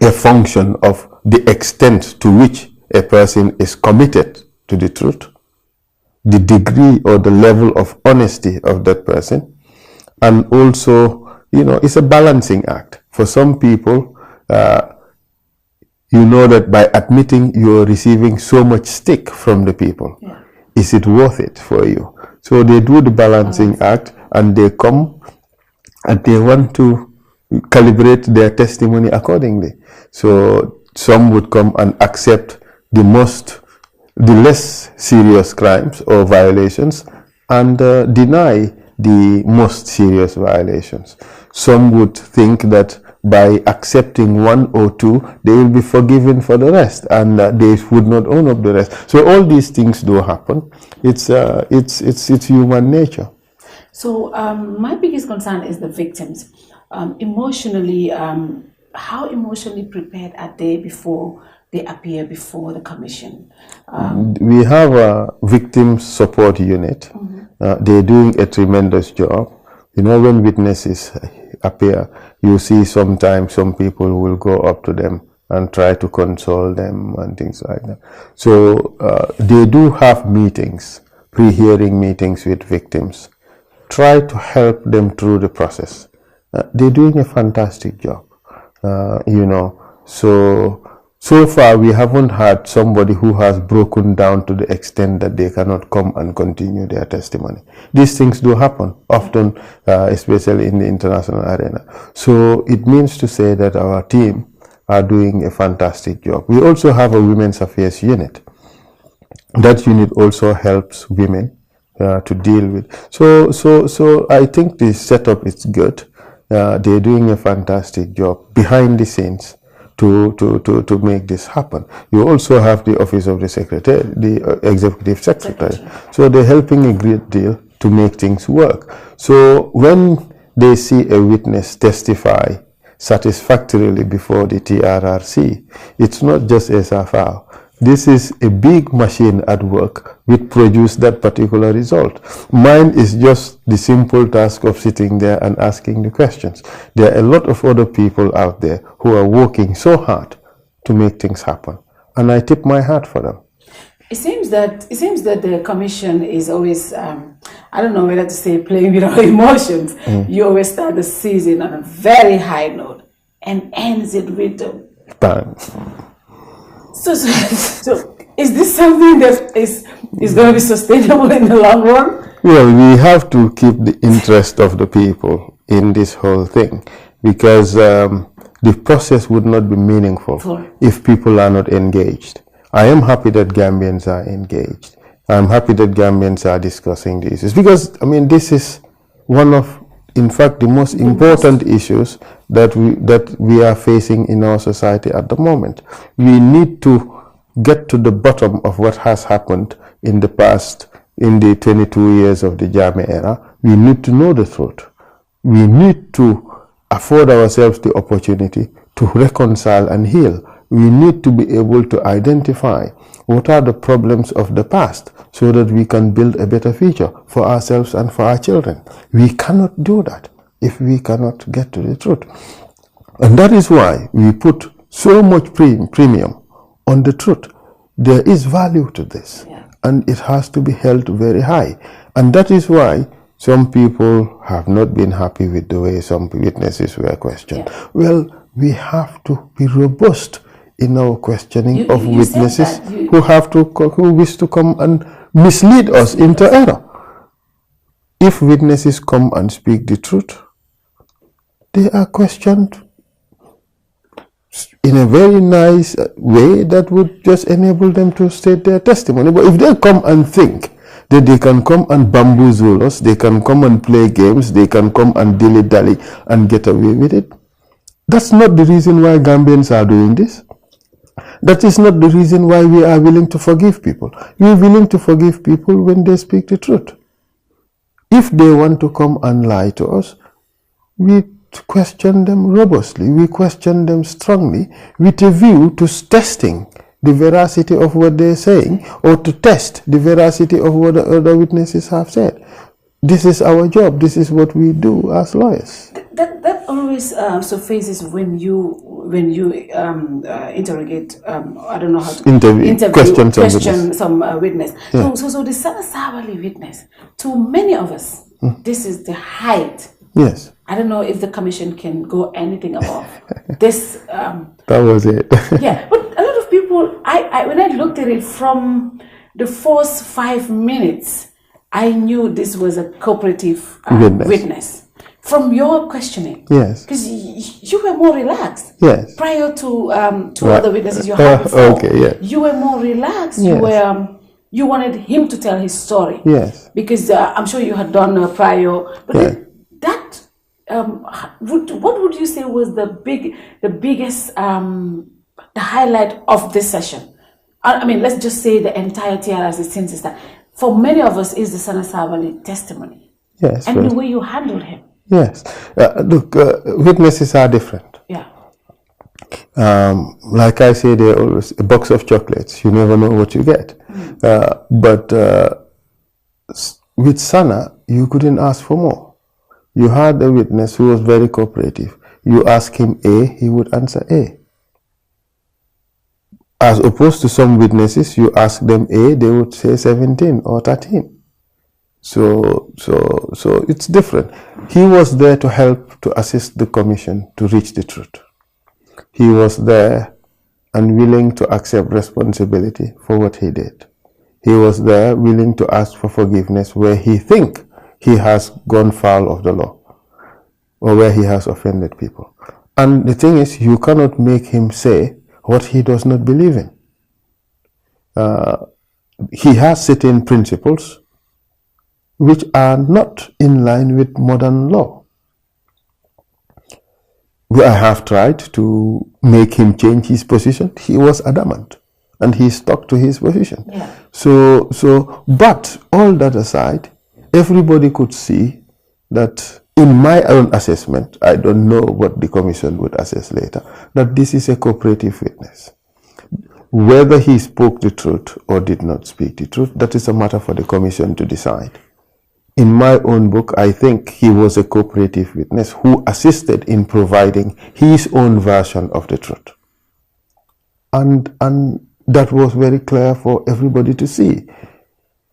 a function of the extent to which a person is committed to the truth, the degree or the level of honesty of that person, and also, you know, it's a balancing act. For some people, you know that by admitting you're receiving so much stick from the people, is it worth it for you? So they do the balancing act, and they come and they want to calibrate their testimony accordingly. So some would come and accept the less serious crimes or violations and deny the most serious violations. Some would think that by accepting one or two, they will be forgiven for the rest, and they would not own up the rest. So all these things do happen. It's human nature. So my biggest concern is the victims. Emotionally, how emotionally prepared are they before they appear before the commission? We have a victim support unit. They're doing a tremendous job. You know, when witnesses appear, you see sometimes some people will go up to them and try to console them and things like that. So they do have meetings, pre-hearing meetings with victims. Try to help them through the process. They're doing a fantastic job, you know. So far we haven't had somebody who has broken down to the extent that they cannot come and continue their testimony. These things do happen often, especially in the international arena. So it means to say that our team are doing a fantastic job. We also have a women's affairs unit. That unit also helps women to deal with. So I think the setup is good. They're doing a fantastic job behind the scenes to make this happen. You also have the office of the secretary, the executive secretary. So they're helping a great deal to make things work. So when they see a witness testify satisfactorily before the TRRC, it's not just Essa Faal. This is a big machine at work which produced that particular result. Mine is just the simple task of sitting there and asking the questions. There are a lot of other people out there who are working so hard to make things happen, and I tip my hat for them. It seems that the commission is always, I don't know whether to say playing with our emotions. You always start the season on a very high note and ends it with a bang. So is this something that is going to be sustainable in the long run? Well, we have to keep the interest of the people in this whole thing, because the process would not be meaningful if people are not engaged. I am happy that Gambians are engaged. I'm happy that Gambians are discussing these issues, because I mean this is one of, in fact, the most important issues that we are facing in our society at the moment. We need to get to the bottom of what has happened in the past, in the 22 years of the Jammeh era. We need to know the truth. We need to afford ourselves the opportunity to reconcile and heal. We need to be able to identify what are the problems of the past so that we can build a better future for ourselves and for our children. We cannot do that if we cannot get to the truth. And that is why we put so much premium on the truth. There is value to this, and it has to be held very high. And that is why some people have not been happy with the way some witnesses were questioned. Well, we have to be robust in our questioning of witnesses who wish to come and mislead us into error. If witnesses come and speak the truth, they are questioned in a very nice way that would just enable them to state their testimony. But if they come and think that they can come and bamboozle us, they can come and play games, they can come and dilly-dally and get away with it, that's not the reason why Gambians are doing this. That is not the reason why we are willing to forgive people. We are willing to forgive people when they speak the truth. If they want to come and lie to us, we question them robustly, we question them strongly with a view to testing the veracity of what they're saying, or to test the veracity of what the other witnesses have said. This is our job. This is what we do as lawyers. That always surfaces when you interrogate. I don't know how to interview question some witness. Yeah. So the Sana Sabali witness, to many of us, this is the height. Yes. I don't know if the commission can go anything above this. That was it. Yeah, but a lot of people, I when I looked at it from the first 5 minutes, I knew this was a cooperative witness. From your questioning, yes, because you were more relaxed. Yes. Prior to other witnesses you had before, okay, yeah. You were more relaxed. Yes. You wanted him to tell his story. Yes. Because I'm sure you had done prior, but yeah. What would you say was the biggest the highlight of this session? I mean, let's just say the entirety as it seems is that for many of us is the Sana Sabali testimony. Yes. And the way you handled him. Yes. Look, witnesses are different. Yeah. Like I say, they're always a box of chocolates. You never know what you get. But with Sana, you couldn't ask for more. You had a witness who was very cooperative. You ask him A, he would answer A. As opposed to some witnesses, you ask them A, they would say 17 or 13. So it's different. He was there to help to assist the commission to reach the truth. He was there and willing to accept responsibility for what he did. He was there willing to ask for forgiveness where he think he has gone foul of the law or where he has offended people. And the thing is, you cannot make him say what he does not believe in. He has certain principles which are not in line with modern law. I have tried to make him change his position. He was adamant and he stuck to his position. Yeah. But all that aside, everybody could see that in my own assessment, I don't know what the commission would assess later, that this is a cooperative witness. Whether he spoke the truth or did not speak the truth, that is a matter for the commission to decide. In my own book, I think he was a cooperative witness who assisted in providing his own version of the truth. And that was very clear for everybody to see.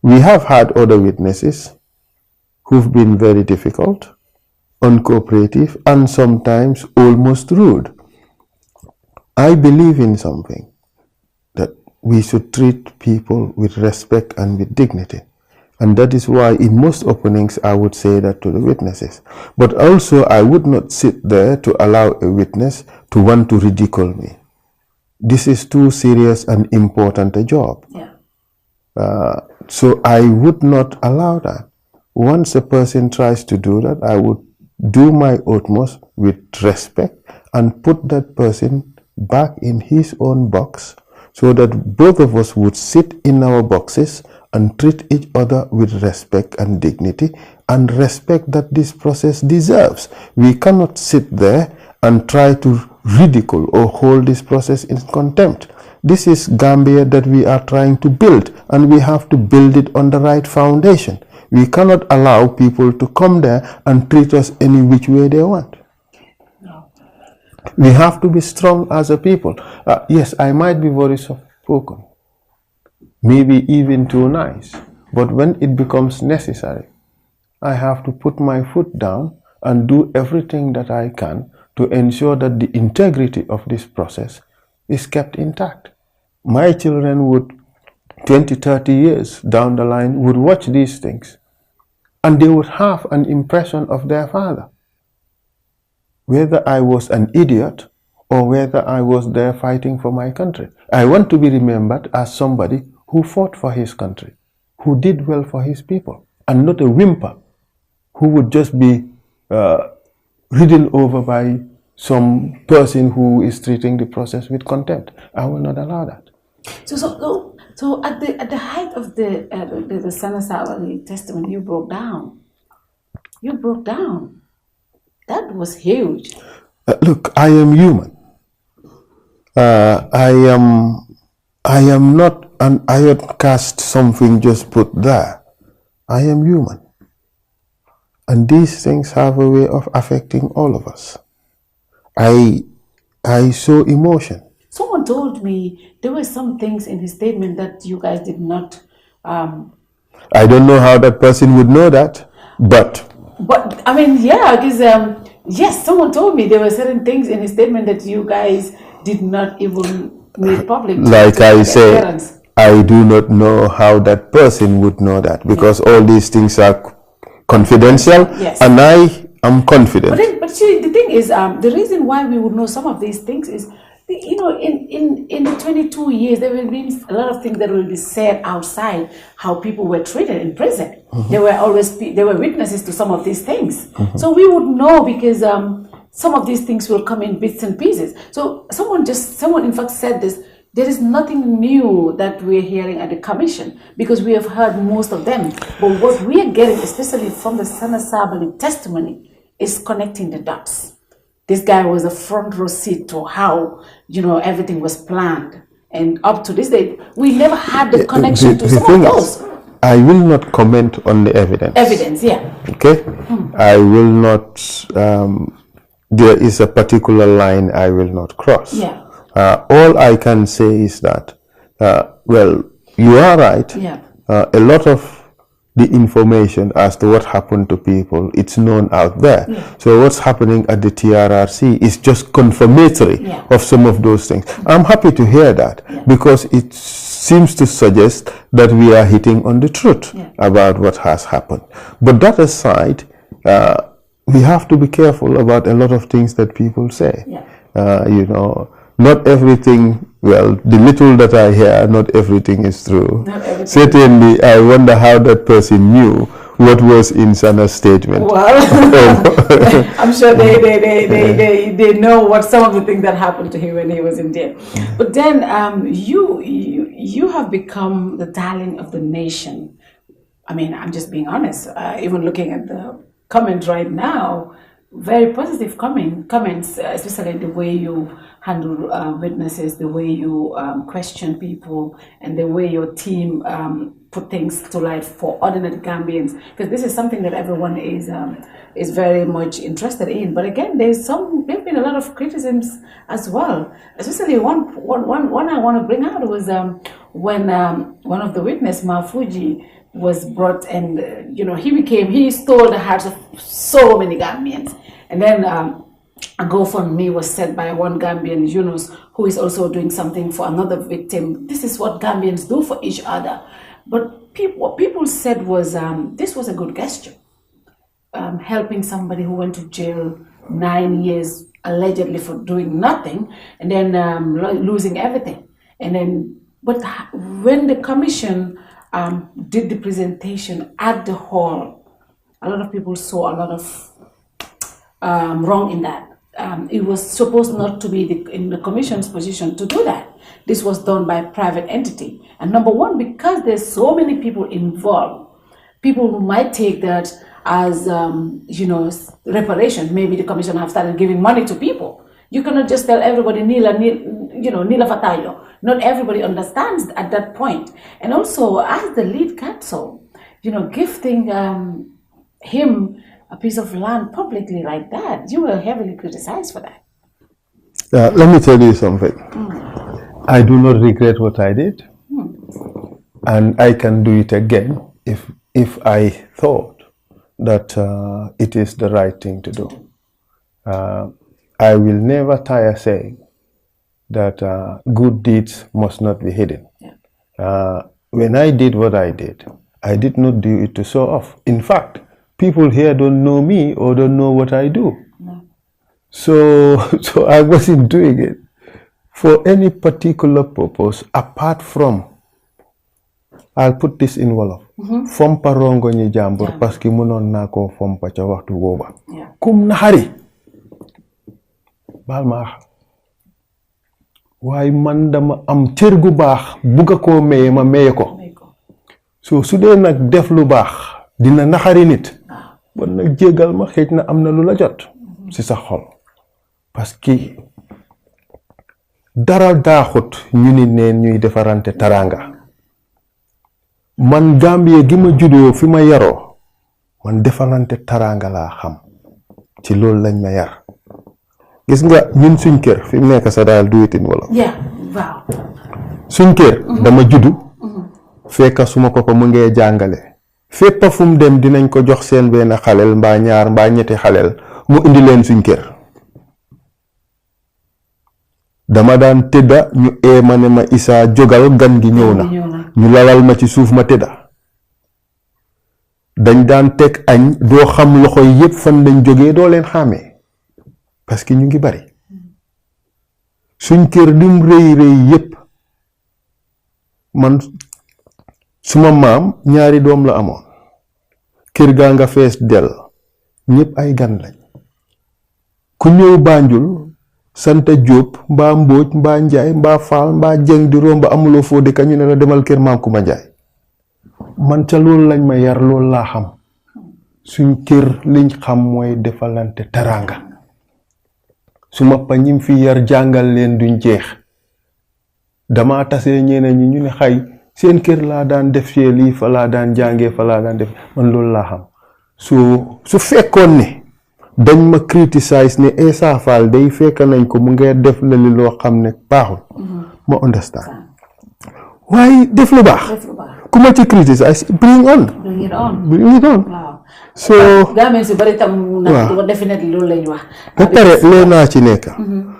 We have had other witnesses who've been very difficult, uncooperative, and sometimes almost rude. I believe in something, that we should treat people with respect and with dignity. And that is why in most openings I would say that to the witnesses. But also I would not sit there to allow a witness to want to ridicule me. This is too serious and important a job. Yeah. So I would not allow that. Once a person tries to do that, I would do my utmost with respect and put that person back in his own box so that both of us would sit in our boxes and treat each other with respect and dignity and respect that this process deserves. We cannot sit there and try to ridicule or hold this process in contempt. This is Gambia that we are trying to build, and we have to build it on the right foundation. We cannot allow people to come there and treat us any which way they want. No. We have to be strong as a people. Yes, I might be very soft-spoken, maybe even too nice, but when it becomes necessary, I have to put my foot down and do everything that I can to ensure that the integrity of this process is kept intact. My children would, 20, 30 years down the line, would watch these things and they would have an impression of their father. Whether I was an idiot or whether I was there fighting for my country. I want to be remembered as somebody who fought for his country, who did well for his people, and not a whimper who would just be ridden over by some person who is treating the process with contempt. I will not allow that. So at the height of the Sana Sabali testimony, you broke down. You broke down. That was huge. Look, I am human. I am not an iron cast, something just put there. I am human. And these things have a way of affecting all of us. I saw emotion. Someone told me there were some things in his statement that you guys did not. I don't know how that person would know that, but I mean, yeah, because yes, someone told me there were certain things in his statement that you guys did not even make public. Like I say, I do not know how that person would know that, because all these things are confidential, yes. And I am confident. But see, the thing is, the reason why we would know some of these things is, you know, in the 22 years, there will be a lot of things that will be said outside how people were treated in prison. Mm-hmm. There were witnesses to some of these things. Mm-hmm. So we would know because some of these things will come in bits and pieces. So someone in fact said this, there is nothing new that we're hearing at the commission because we have heard most of them. But what we are getting, especially from the Sana Sabali testimony, is connecting the dots. This guy was a front row seat to how, you know, everything was planned. And up to this day, we never had the connection to some of those. I will not comment on the evidence. Evidence, yeah. Okay? I will not, there is a particular line I will not cross. Yeah. All I can say is that, well, you are right. Yeah. A lot of the information as to what happened to people, it's known out there. Yeah. So what's happening at the TRRC is just confirmatory of some of those things. I'm happy to hear that because it seems to suggest that we are hitting on the truth about what has happened. But that aside, we have to be careful about a lot of things that people say. You know, not everything, well, the little that I hear, not everything is true. Certainly, I wonder how that person knew what was in Sana's statement. Well, I'm sure they know what some of the things that happened to him when he was in jail. But then you have become the darling of the nation. I mean, I'm just being honest. Even looking at the comment right now, very positive comments, especially the way you handle witnesses, the way you question people, and the way your team put things to light for ordinary Gambians. Because this is something that everyone is very much interested in. But again, there's been a lot of criticisms as well. Especially one I want to bring out was when one of the witness, Mafuji, was brought, and he stole the hearts of so many Gambians. And then a GoFundMe was set by one Gambian, Yunus, who is also doing something for another victim. This is what Gambians do for each other. But what people said was this was a good gesture, helping somebody who went to jail 9 years allegedly for doing nothing, and then losing everything. But when the commission did the presentation at the hall, a lot of people saw a lot of wrong in that. It was supposed not to be in the commission's position to do that. This was done by a private entity. And number one, because there's so many people involved, people who might take that as reparations. Maybe the commission have started giving money to people. You cannot just tell everybody Nila Fatayo. Not everybody understands at that point. And also, as the lead counsel, gifting him a piece of land publicly like that, you were heavily criticized for that. Let me tell you something. I do not regret what I did, and I can do it again if I thought that it is the right thing to do. I will never tire saying that good deeds must not be hidden. When I did what I did not do it to show off. In fact, people here don't know me or don't know what I do. So I wasn't doing it for any particular purpose apart from, I'll put this in Wolof, fompa rongo ñi jàmbur parce que mënoon naa koo fompa ca waxtu booba. Kum naxari baal ma waaye man dama am cër gu baax bugga koo maye ma maye ko. So su dee nag def lu baax dina naxari nit, bon nag jégal ma, xëj na am na lu la jot ci sa xol, parce que dara daaxut ñu ni neen ñuy defarante taranga. Man Gambie gi ma juddoo fi ma yaroo, man defarante taranga laa xam, ci loolu lañ ma yar. Gis nga ñun suñ kër fi mu nekk sa daal du itin wala suñ kër dama juddu fekk suma ko mu ngee jàngale fépp fu mu dem dinañ ko jox seen benn xaleel mbaa ñaar mbaa ñetti xaleel mu indi leen suñ kër. Dama daan tëdda ñu ma ne ma Issa jógal gan gi ñëw na, ñu lalal ma ci suuf ma tëdda. Dañ daan teg añ doo xam loxo yépp fan lañ jógee, doo leen xàmmee parce que ñu ngi bari. Suñ kër lim rëy yépp, man suma maam ñaari doom la amoon, kër gaa nga fees del, ñépp ay gan lañ. Ku ñëw Banjul santa Jóob mbaa Mbóoj mbaa Njaay mbaa Faal mbaa Jeng di romba amuloo foo dëkk ñu ne la demal kër maam Kumba Njaay. Man ca loolu lañ ma yar, loolu laa xam. Suñ kër liñ xam mooy defalante taranga. Suma pa ñim fi yar jàngal leen duñ jeex. Dama tasee ñeneen ñi ñu ne xay seen kër laa daan def ci lii, fa laa daan jàngee, fa laa daan def, man loolu laa xam. Su fekkoon ne dañ ma criticize ne Essa Faal day fekk nañ ko mu ngi def la li loo xam ne baaxul ma understand waaye def lu baax ku ma ci criticize bring it on so Gambians yu bari tam nag definitely loolu lañ wax ba pare lee naa ci nekk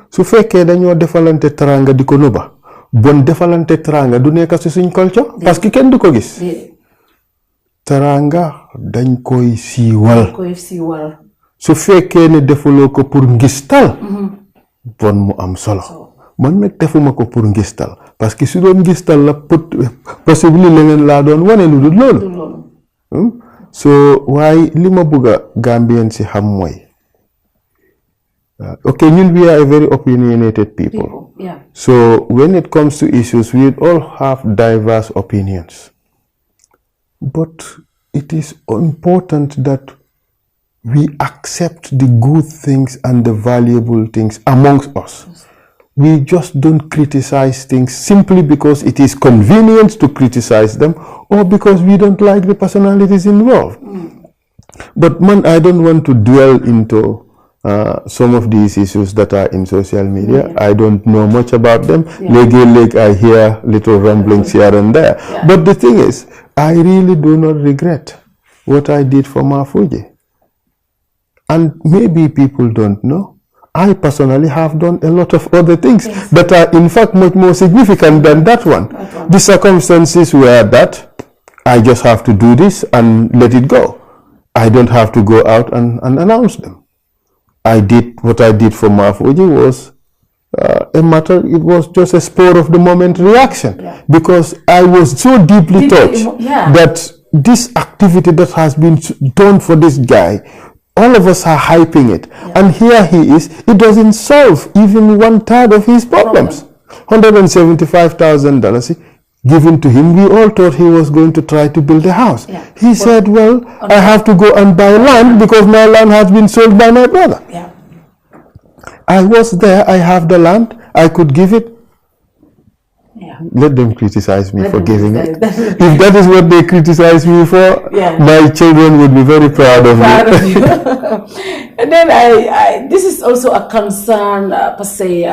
su fekkee dañoo defalante teranga di ko nëbba bon defalante teranga du nekk ci suñ culture parce que kenn du ko gis teranga dañ koy siiwal su fekkee ne defuloo ko pour ngistal bon mu am solo man nag defuma ko pour ngistal parce que su doon ngistal la possible leneen laa doon wane lu dul loolu so waaye li ma bëgg a Gambien si xam mooy okay, we are a very opinionated people. Yeah. So when it comes to issues, we all have diverse opinions. But it is important that we accept the good things and the valuable things amongst us. We just don't criticize things simply because it is convenient to criticize them or because we don't like the personalities involved. But man, I don't want to dwell into some of these issues that are in social media. I don't know much about them. I hear little rumblings here and there. But the thing is, I really do not regret what I did for Mafuji. And maybe people don't know. I personally have done a lot of other things that are in fact much more significant than that one. The circumstances were that I just have to do this and let it go. I don't have to go out and announce them. I did what I did for Mafuji was a matter, it was just a spur of the moment reaction because I was so deeply touched that this activity that has been done for this guy, all of us are hyping it. And here he is, it doesn't solve even 1/3 of his problems. $175,000 given to him. We all thought he was going to try to build a house. He said, well, I have to go and buy land because my land has been sold by my brother. I was there, I have the land, I could give it. Let them criticize me for giving it. If that is what they criticize me for, my children would be very proud of me. And then this is also a concern per se.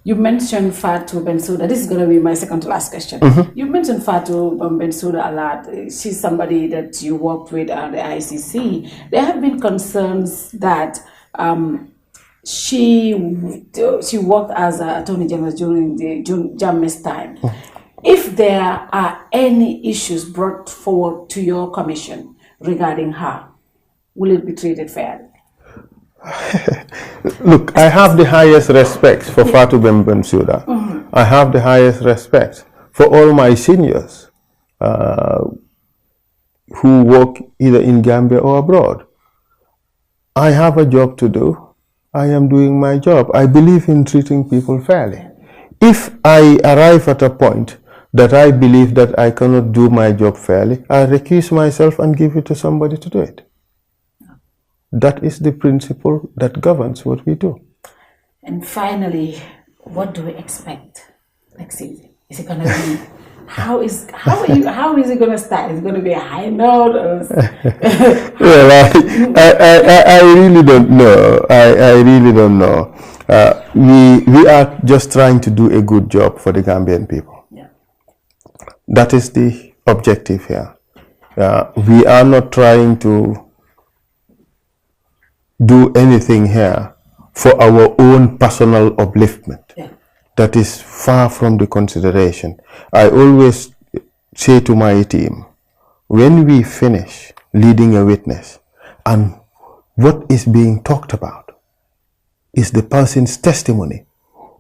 You mentioned Fatou Bensouda. This is going to be my second to last question. You mentioned Fatou Bensouda a lot. She's somebody that you worked with at the ICC. There have been concerns that she worked as an Attorney General during the Jammeh's time. If there are any issues brought forward to your commission regarding her, will it be treated fairly? Look, I have the highest respect for Fatou Bensouda. I have the highest respect for all my seniors who work either in Gambia or abroad. I have a job to do. I am doing my job. I believe in treating people fairly. If I arrive at a point that I believe that I cannot do my job fairly, I recuse myself and give it to somebody to do it. That is the principle that governs what we do. And finally, what do we expect next season? Is it going to be, how is it going to start? Is it going to be a high note? Well, I really don't know. I really don't know. We are just trying to do a good job for the Gambian people. That is the objective here. We are not trying to do anything here for our own personal upliftment. That is far from the consideration. I always say to my team, when we finish leading a witness and what is being talked about is the person's testimony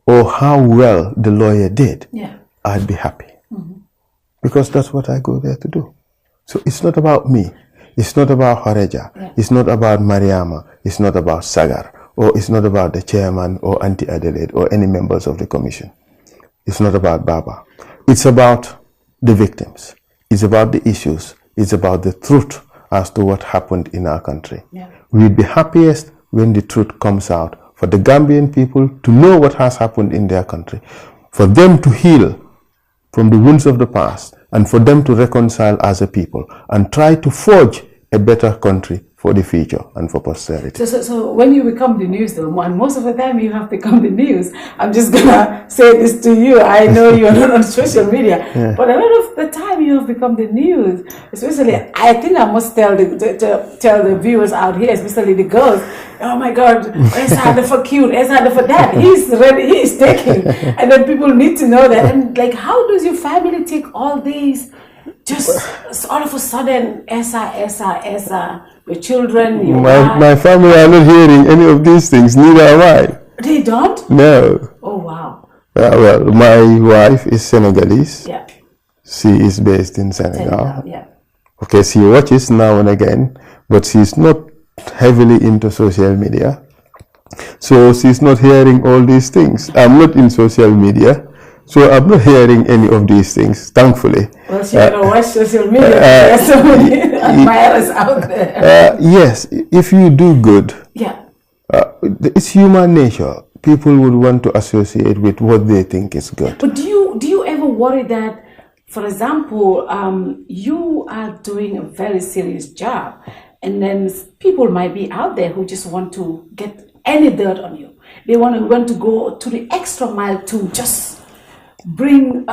or how well the lawyer did, I'd be happy. Because that's what I go there to do. So it's not about me. It's not about Horeja. It's not about Mariama. It's not about Sagar. Or it's not about the chairman or Auntie Adelaide or any members of the commission. It's not about Baba. It's about the victims. It's about the issues. It's about the truth as to what happened in our country. We'd be happiest when the truth comes out for the Gambian people to know what has happened in their country, for them to heal from the wounds of the past, and for them to reconcile as a people and try to forge a better country for the future and for posterity. So when you become the news, though, and most of the time you have become the news, I'm just gonna say this to you. I know you're not on social media, but a lot of the time you have become the news. Especially, I think I must tell the viewers out here, especially the girls. Oh my God, Essa for cute, Essa for that. He's ready. He is taking, and then people need to know that. And like, how does your family take all these? Just all of a sudden, Essa, your children, your My family are not hearing any of these things, neither am I. They don't? No. Oh, wow. Well, my wife is Senegalese. Yeah. She is based in Senegal. Yeah. Okay, she watches now and again, but she's not heavily into social media. So she's not hearing all these things. I'm not in social media. So I'm not hearing any of these things, thankfully. Well, she's going to watch social media. There are so many admirers out there. Yes, if you do good, it's human nature. People would want to associate with what they think is good. But do you ever worry that, for example, you are doing a very serious job, and then people might be out there who just want to get any dirt on you. They want to go to the extra mile to just bring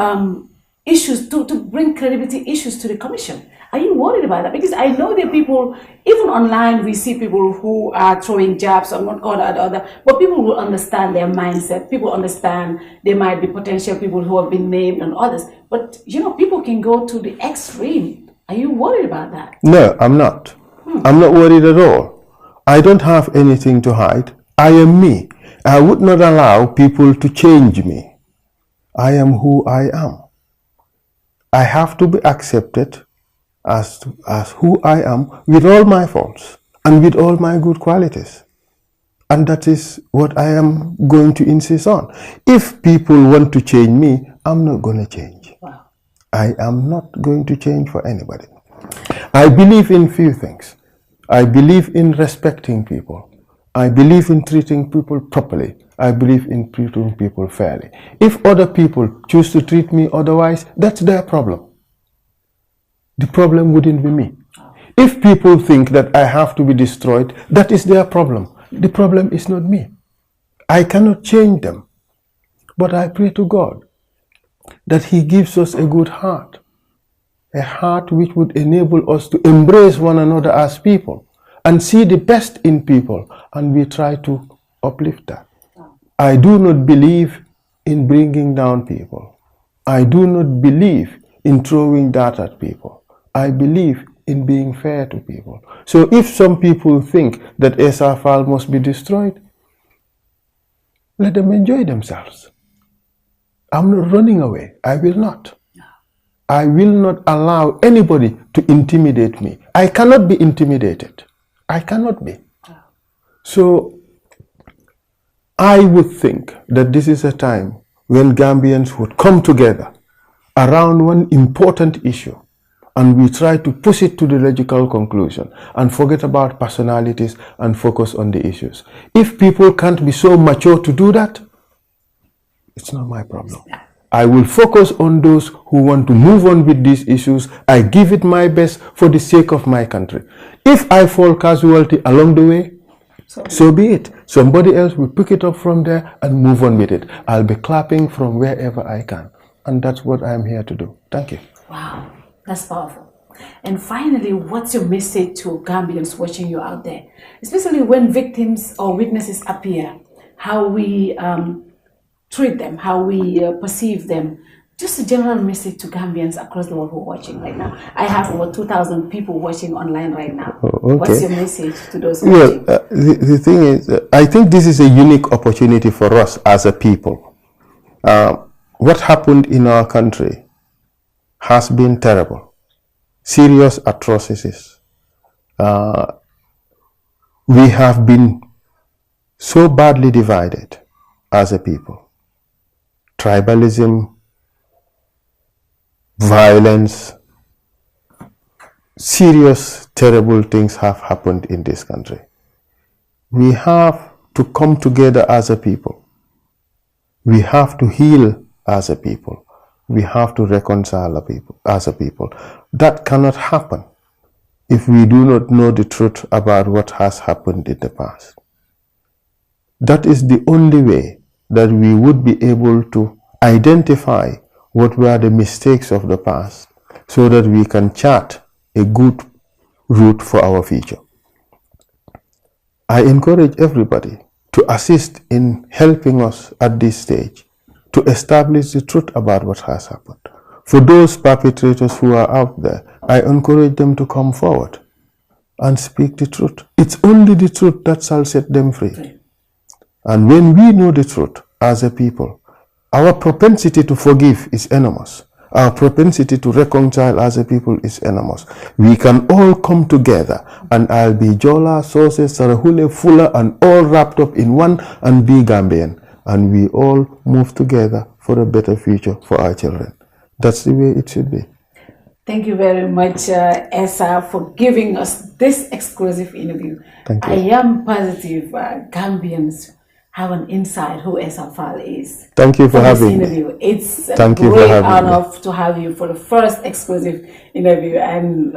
issues, to bring credibility issues to the commission. Are you worried about that? Because I know that people, even online, we see people who are throwing jabs on one corner or the other, but people will understand their mindset. People understand there might be potential people who have been named and others. But, people can go to the extreme. Are you worried about that? No, I'm not. I'm not worried at all. I don't have anything to hide. I am me. I would not allow people to change me. I am who I am. I have to be accepted as who I am with all my faults and with all my good qualities. And that is what I am going to insist on. If people want to change me, I'm not going to change. Wow. I am not going to change for anybody. I believe in few things. I believe in respecting people. I believe in treating people properly. I believe in treating people fairly. If other people choose to treat me otherwise, that's their problem. The problem wouldn't be me. If people think that I have to be destroyed, that is their problem. The problem is not me. I cannot change them. But I pray to God that He gives us a good heart, a heart which would enable us to embrace one another as people and see the best in people, and we try to uplift that. I do not believe in bringing down people. I do not believe in throwing dirt at people. I believe in being fair to people. So if some people think that Essa Faal must be destroyed, let them enjoy themselves. I'm not running away. I will not. I will not allow anybody to intimidate me. I cannot be intimidated. I cannot be. So I would think that this is a time when Gambians would come together around one important issue, and we try to push it to the logical conclusion and forget about personalities and focus on the issues. If people can't be so mature to do that, it's not my problem. I will focus on those who want to move on with these issues. I give it my best for the sake of my country. If I fall casualty along the way, so be it. Somebody else will pick it up from there and move on with it. I'll be clapping from wherever I can. And that's what I'm here to do. Thank you. Wow, that's powerful. And finally, what's your message to Gambians watching you out there? Especially when victims or witnesses appear, how we treat them, how we perceive them. Just a general message to Gambians across the world who are watching right now. I have over 2,000 people watching online right now. Okay. What's your message to those watching? The thing is, I think this is a unique opportunity for us as a people. What happened in our country has been terrible. Serious atrocities. We have been so badly divided as a people. Tribalism, violence, serious, terrible things have happened in this country. We have to come together as a people. We have to heal as a people. We have to reconcile as a people. That cannot happen if we do not know the truth about what has happened in the past. That is the only way that we would be able to identify what were the mistakes of the past so that we can chart a good route for our future. I encourage everybody to assist in helping us at this stage to establish the truth about what has happened. For those perpetrators who are out there, I encourage them to come forward and speak the truth. It's only the truth that shall set them free. And when we know the truth as a people, our propensity to forgive is enormous. Our propensity to reconcile as a people is enormous. We can all come together, and I'll be Jola, Sose, Sarahule, Fuller, and all wrapped up in one and be Gambian. And we all move together for a better future for our children. That's the way it should be. Thank you very much, Essa, for giving us this exclusive interview. Thank you. I am positive Gambians have an insight who Essa Faal is. Thank you for having interview. me. It's a Thank you for great having honor me. to have you for the first exclusive interview, and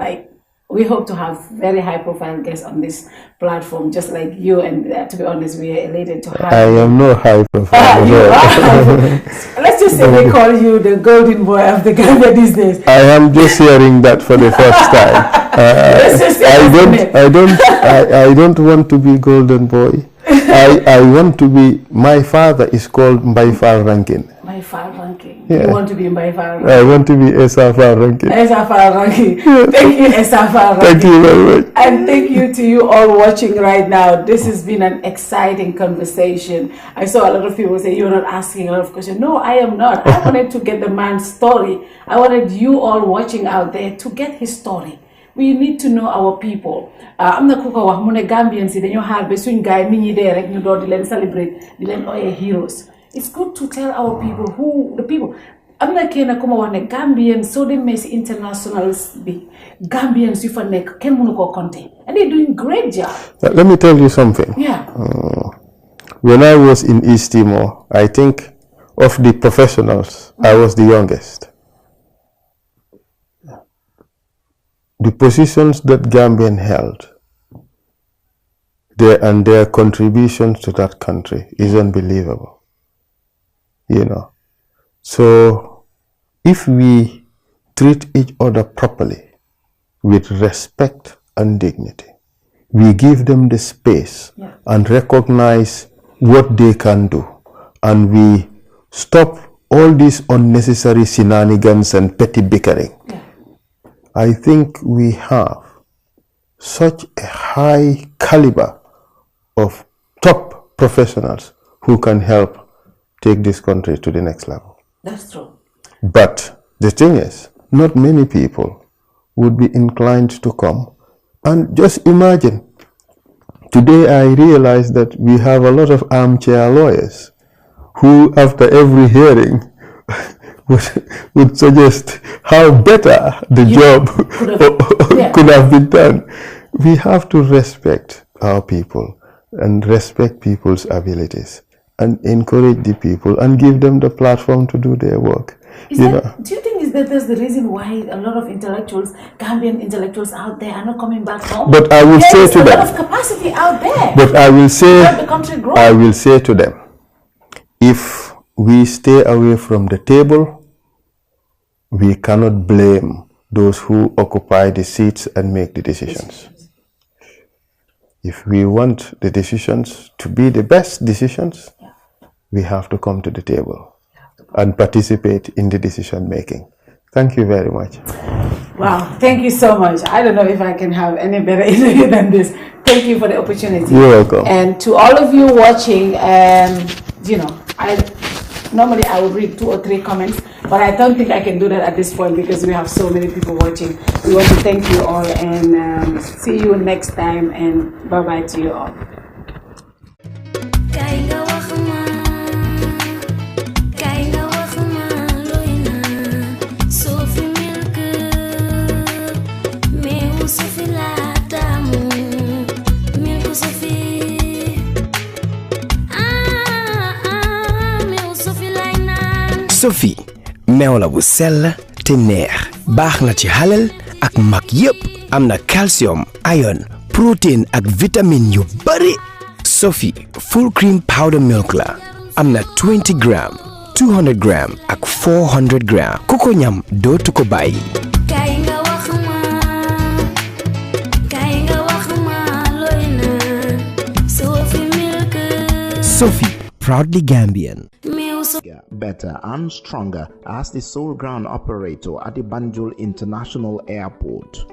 we hope to have very high-profile guests on this platform, just like you. And to be honest, we are elated to have I am no high profile. you are. Let's just say we call you the golden boy of the Gambia these days. I am just hearing that for the first time. I don't want to be golden boy. I want to be. My father is called Faal ranking. Faal ranking. Yeah. You want to be Faal ranking. I want to be Essa Faal ranking. Essa Faal ranking. Thank you, Essa Faal ranking. Thank you very much. And thank you to you all watching right now. This has been an exciting conversation. I saw a lot of people say you're not asking a lot of questions. No, I am not. I wanted to get the man's story. I wanted you all watching out there to get his story. We need to know our people. am na ku ko wax mu ne Gambian si dañoo xaar ba suñ gaay nit ñi dee rek ñu door di leen celebrate di leen ooyee heroes. It's good to tell our people who the people. am na kenn ku ma wax ne Gambians soo demee si internationals bi Gambians yu fa nekk kenn mënu koo compter and they're doing great job. Let me tell you something. Yeah. When I was in East Timor, I think of the professionals, I was the youngest. The positions that Gambian held, their contributions to that country is unbelievable. You know. So if we treat each other properly, with respect and dignity, we give them the space and recognize what they can do, and we stop all these unnecessary shenanigans and petty bickering. I think we have such a high caliber of top professionals who can help take this country to the next level. That's true. But the thing is, not many people would be inclined to come. And just imagine, today I realize that we have a lot of armchair lawyers who, after every hearing, would suggest how better the job could have been done. We have to respect our people and respect people's abilities and encourage the people and give them the platform to do their work. Do you think that's the reason why a lot of intellectuals, Gambian intellectuals out there are not coming back home? But I will say to them, there's a lot of capacity out there. But I will say to them, if we stay away from the table, we cannot blame those who occupy the seats and make the decisions. If we want the decisions to be the best decisions, we have to come to the table and participate in the decision making. Thank you very much. Wow, thank you so much. I don't know if I can have any better interview than this. Thank you for the opportunity. You're welcome. And to all of you watching, normally I would read 2 or 3 comments, but I don't think I can do that at this point because we have so many people watching. We want to thank you all and see you next time, and bye-bye to you all. Sophie meew la bu sell te neex baax na ci halal ak mag yépp am na calcium, iron, protein ak vitamine yu bari. Sophie full cream powder milk la am na 20 gram, 200 gram ak 400 gram. Koko ñam dootu ko bàyyi. Sophie, proudly Gambian. Better and stronger as the sole ground operator at the Banjul International Airport.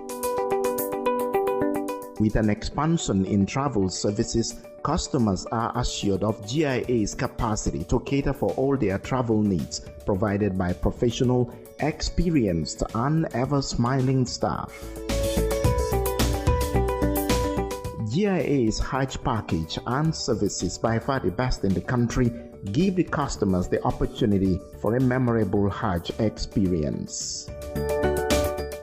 With an expansion in travel services, customers are assured of GIA's capacity to cater for all their travel needs, provided by professional, experienced, and ever-smiling staff. GIA's Hajj package and services, by far the best in the country, give the customers the opportunity for a memorable Hajj experience.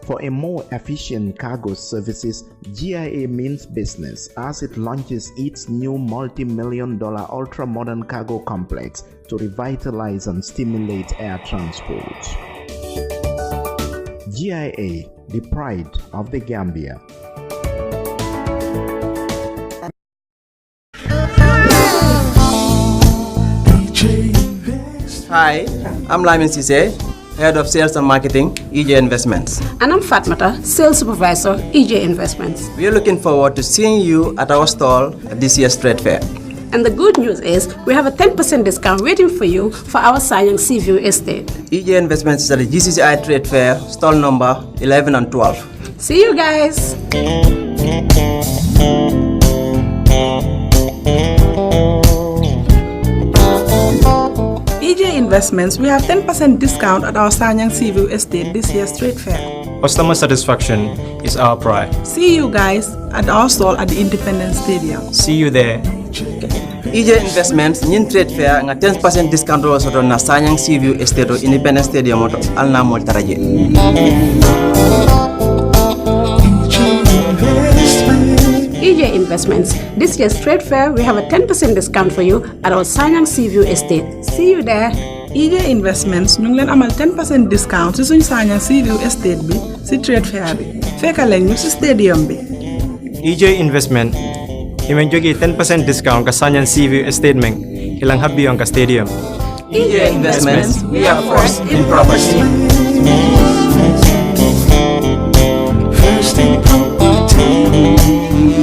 For a more efficient cargo services, GIA means business as it launches its new multi-million-dollar ultra-modern cargo complex to revitalize and stimulate air transport. GIA, the pride of the Gambia. Hi, I'm Lamin Sise, Head of Sales and Marketing, EJ Investments. And I'm Fatmata, Sales Supervisor, EJ Investments. We are looking forward to seeing you at our stall at this year's trade fair. And the good news is we have a 10% discount waiting for you for our Sanyang Seaview Estate. EJ Investments is at the GCCI Trade Fair, stall number 11 and 12. See you guys. EJ Investments, we have 10% discount at our Sanyang Seaview Estate this year's trade fair. Customer satisfaction is our pride. See you guys at our stall at the Independence Stadium. See you there. EJ Investments, nyin trade fair, nga 10% discount also na Sanyang Seaview Estate o Independence Stadium moto alna mol taraje. EJ Investments. This year's trade fair, we have a 10% discount for you at our Sanyang Seaview Estate. See you there. EJ Investments, ñu ngi leen amal 10% discount ci suñu Sanyang Seaview Estate bi ci trade fair bi. Fekka leen ñu ci stadium bi. EJ Investment, imen jogi 10% discount ka Sanyang Seaview Estate meng ilang habiyong ka stadium. EJ Investments, we are first in property. First in property.